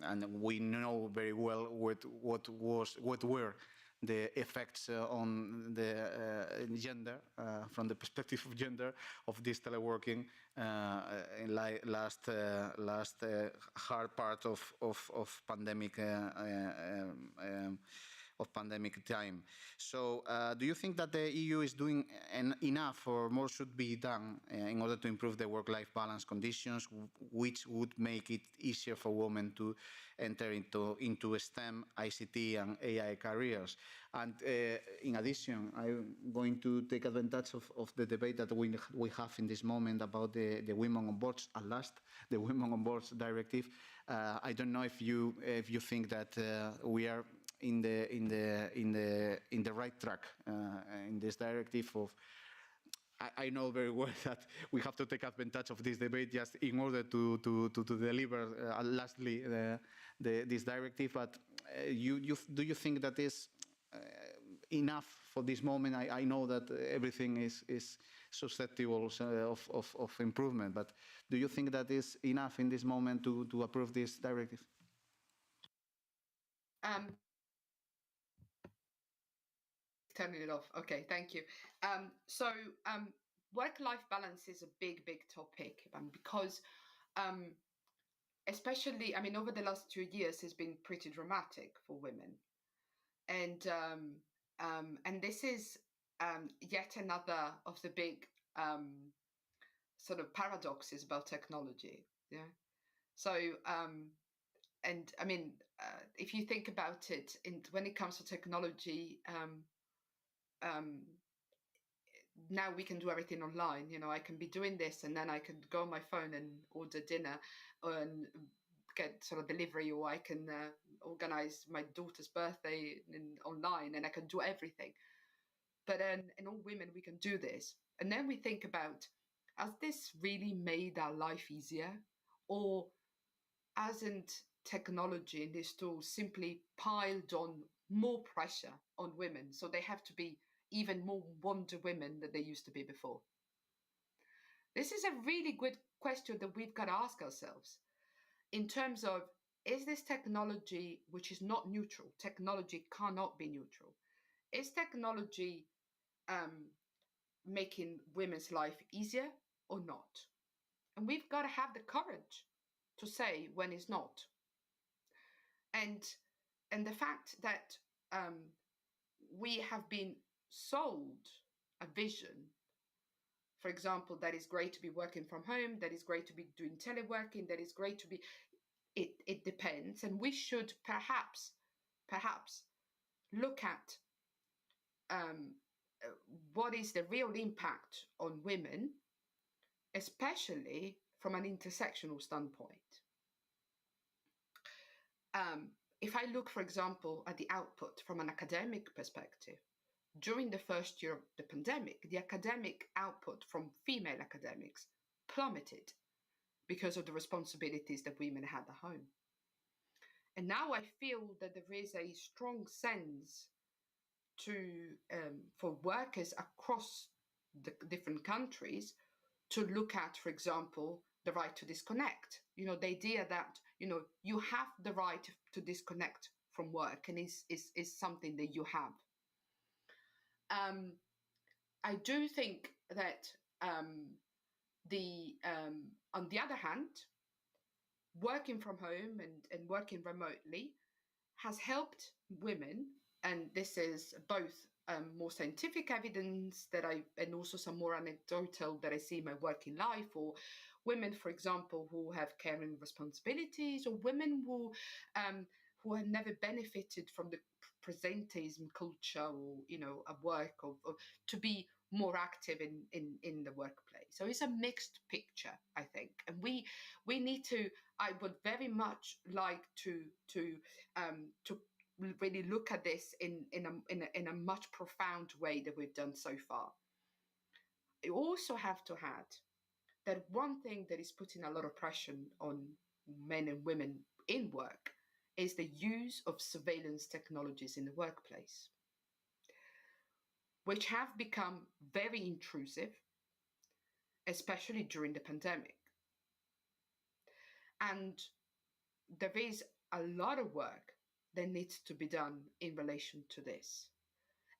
And we know very well what were the effects on the gender, from the perspective of gender, of this teleworking in last hard part of pandemic time. So do you think that the EU is doing enough, or more should be done in order to improve the work-life balance conditions, which would make it easier for women to enter into STEM, ICT and AI careers? And in addition, I'm going to take advantage of the debate that we have in this moment about the Women on Boards, at last, the Women on Boards Directive. I don't know if you think that we are in the right track in this directive of. I know very well that we have to take advantage of this debate just in order to deliver lastly this directive. But do you think that is enough for this moment? I know that everything is susceptible of improvement, but do you think that is enough in this moment to approve this directive? Turning it off. Okay, thank you. Work-life balance is a big topic because especially, I mean, over the last 2 years has been pretty dramatic for women. And this is yet another of the big sort of paradoxes about technology. Yeah. So, and I mean, if you think about it, when it comes to technology, now we can do everything online. You know, I can be doing this and then I can go on my phone and order dinner and get sort of delivery, or I can organize my daughter's birthday online, and I can do everything. But in all women, we can do this. And then we think about, has this really made our life easier? Or hasn't technology and these tools simply piled on more pressure on women, so they have to be even more Wonder Women than they used to be before? This is a really good question that we've got to ask ourselves in terms of, is this technology which is not neutral? Technology cannot be neutral. Is technology making women's life easier or not? And we've got to have the courage to say when it's not. And the fact that we have been sold a vision, for example, that is great to be working from home, that is great to be doing teleworking, that is great to be, it depends. And we should perhaps look at what is the real impact on women, especially from an intersectional standpoint. If I look, for example, at the output from an academic perspective, during the first year of the pandemic, the academic output from female academics plummeted because of the responsibilities that women had at home. And now I feel that there is a strong sense for workers across the different countries to look at, for example, the right to disconnect. You know, the idea that, you know, you have the right to disconnect from work, and is something that you have. I do think that on the other hand, working from home and working remotely has helped women, and this is both more scientific evidence and also some more anecdotal that I see in my working life, or women, for example, who have caring responsibilities, or women who have never benefited from the presenteeism culture, or, you know, at work, or to be more active in the workplace. So it's a mixed picture, I think, and we need to. I would very much like to really look at this in a much profound way that we've done so far. You also have to add that one thing that is putting a lot of pressure on men and women in work is the use of surveillance technologies in the workplace, which have become very intrusive, especially during the pandemic. And there is a lot of work that needs to be done in relation to this.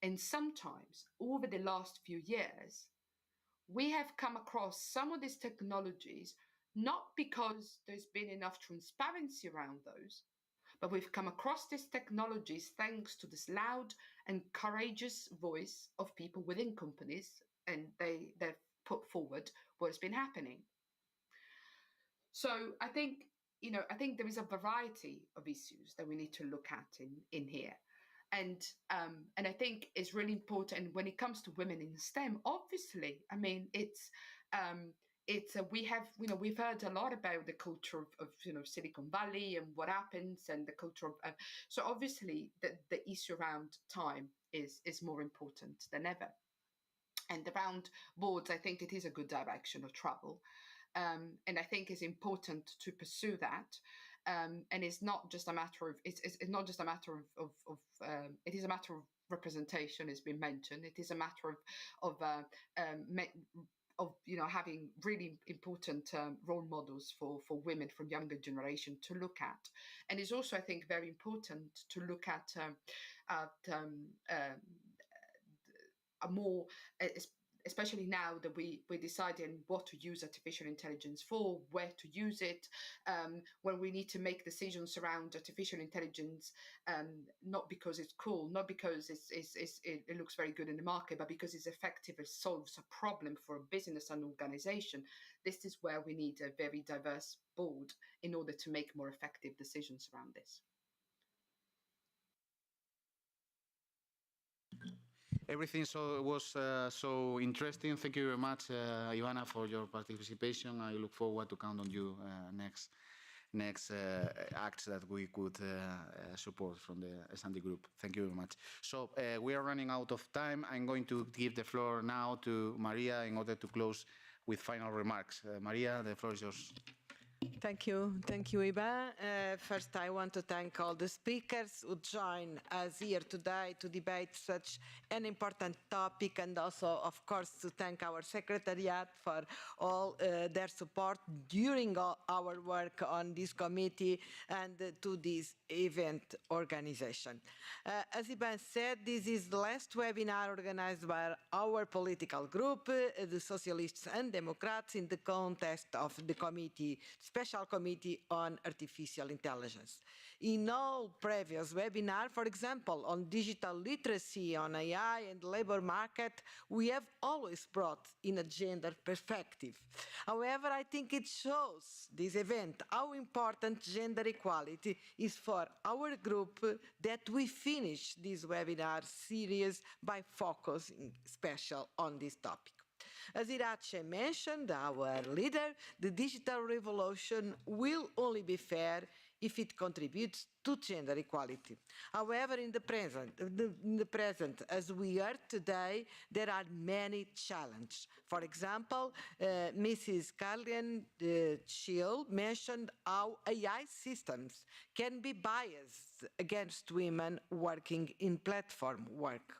And sometimes, over the last few years, we have come across some of these technologies not because there's been enough transparency around those, but we've come across these technologies thanks to this loud and courageous voice of people within companies, and they've put forward what's been happening. So I think there is a variety of issues that we need to look at in here. And I think it's really important when it comes to women in STEM. Obviously, I mean, we've heard a lot about the culture of Silicon Valley and what happens, and the culture of so obviously the issue around time is more important than ever. And around boards, I think it is a good direction of travel. And I think it's important to pursue that. And it's not just a matter of it is a matter of representation, has been mentioned. It is a matter of having really important role models for women from younger generation to look at. And it's also, I think, very important to look at a more, especially now that we're deciding what to use artificial intelligence for, where to use it, when we need to make decisions around artificial intelligence, not because it's cool, not because it looks very good in the market, but because it's effective, it solves a problem for a business and organization. This is where we need a very diverse board in order to make more effective decisions around this. Everything was so interesting. Thank you very much, Ivana, for your participation. I look forward to count on you next acts that we could support from the S&D group. Thank you very much. So we are running out of time. I'm going to give the floor now to Maria in order to close with final remarks. Maria, the floor is yours. Thank you, Iva. First, I want to thank all the speakers who joined us here today to debate such an important topic, and also, of course, to thank our Secretariat for all their support during our work on this committee and to this event organization. As Ivan said, this is the last webinar organized by our political group, the Socialists and Democrats, in the context of the Special Committee on Artificial Intelligence. In all previous webinars, for example, on digital literacy, on AI and labor market, we have always brought in a gender perspective. However, I think it shows, this event, how important gender equality is for our group, that we finish this webinar series by focusing special on this topic. As Irache mentioned, our leader, the digital revolution will only be fair if it contributes to gender equality. However, in the present, as we heard today, there are many challenges. For example, Mrs. Carlin Schill mentioned how AI systems can be biased against women working in platform work.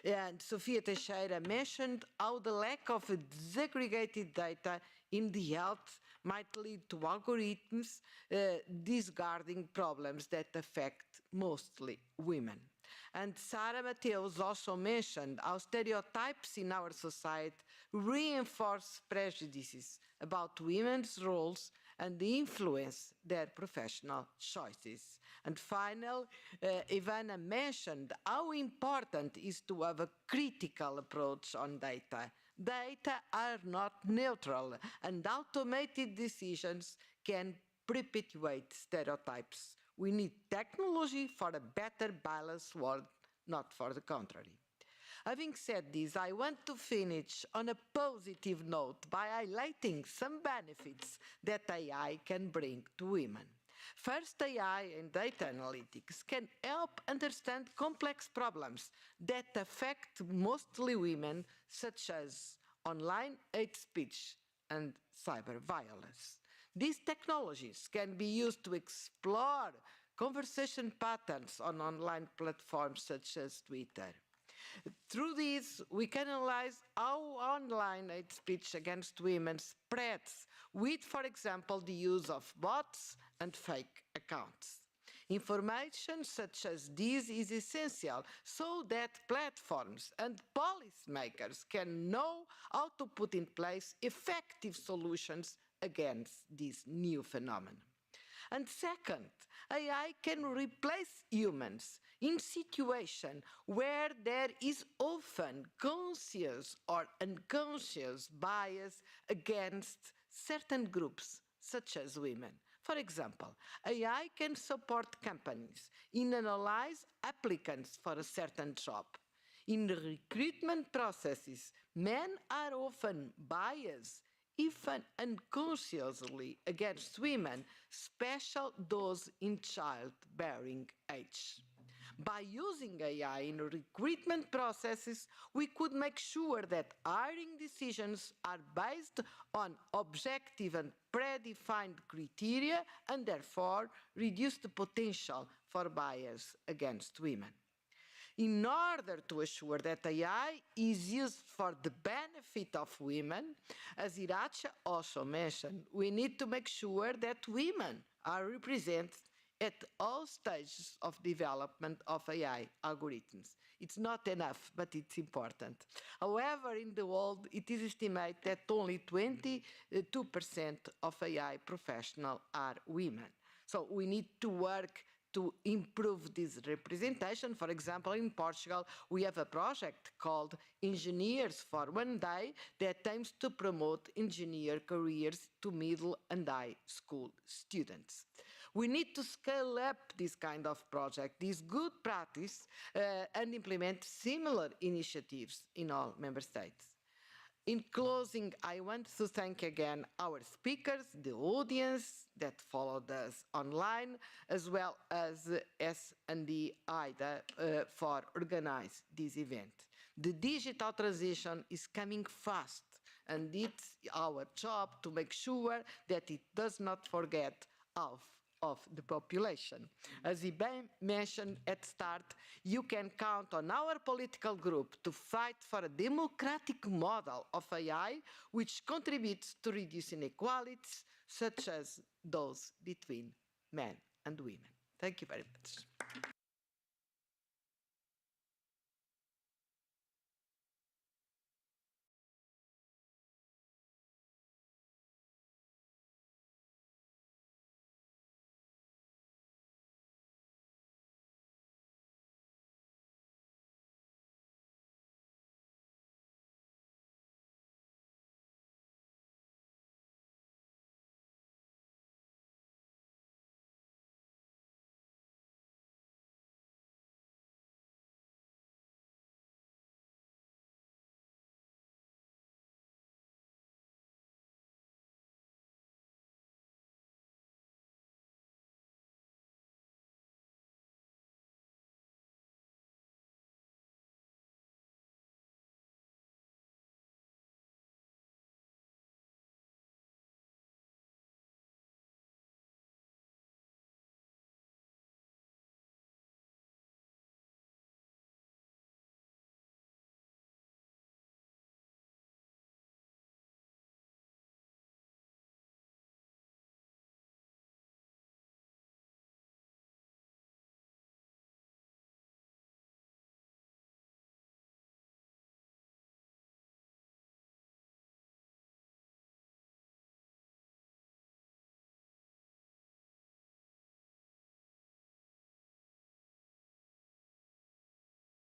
And Sofia Teixeira mentioned how the lack of disaggregated data in the health might lead to algorithms discarding problems that affect mostly women. And Sarah Matteos also mentioned how stereotypes in our society reinforce prejudices about women's roles and influence their professional choices. And finally, Ivana mentioned how important it is to have a critical approach on data. Data are not neutral, and automated decisions can perpetuate stereotypes. We need technology for a better balanced world, not for the contrary. Having said this, I want to finish on a positive note by highlighting some benefits that AI can bring to women. First, AI and data analytics can help understand complex problems that affect mostly women, such as online hate speech and cyber violence. These technologies can be used to explore conversation patterns on online platforms such as Twitter. Through this, we can analyze how online hate speech against women spreads with, for example, the use of bots and fake accounts. Information such as this is essential so that platforms and policymakers can know how to put in place effective solutions against this new phenomenon. And second, AI can replace humans in situations where there is often conscious or unconscious bias against certain groups, such as women. For example, AI can support companies in analyzing applicants for a certain job. In recruitment processes, men are often biased even unconsciously, against women, especially those in childbearing age. By using AI in recruitment processes, we could make sure that hiring decisions are based on objective and predefined criteria and therefore reduce the potential for bias against women. In order to assure that AI is used for the benefit of women, as Irache also mentioned, we need to make sure that women are represented at all stages of development of AI algorithms. It's not enough, but it's important. However, in the world, it is estimated that only 22% of AI professionals are women. So we need to work to improve this representation. For example, in Portugal, we have a project called Engineers for One Day that aims to promote engineer careers to middle and high school students. We need to scale up this kind of project, this good practice, and implement similar initiatives in all member states. In closing, I want to thank again our speakers, the audience that followed us online, as well as S&D AIDA for organizing this event. The digital transition is coming fast, and it's our job to make sure that it does not forget half of the population. As Ibe mentioned at the start, you can count on our political group to fight for a democratic model of AI which contributes to reduce inequalities such as those between men and women. Thank you very much.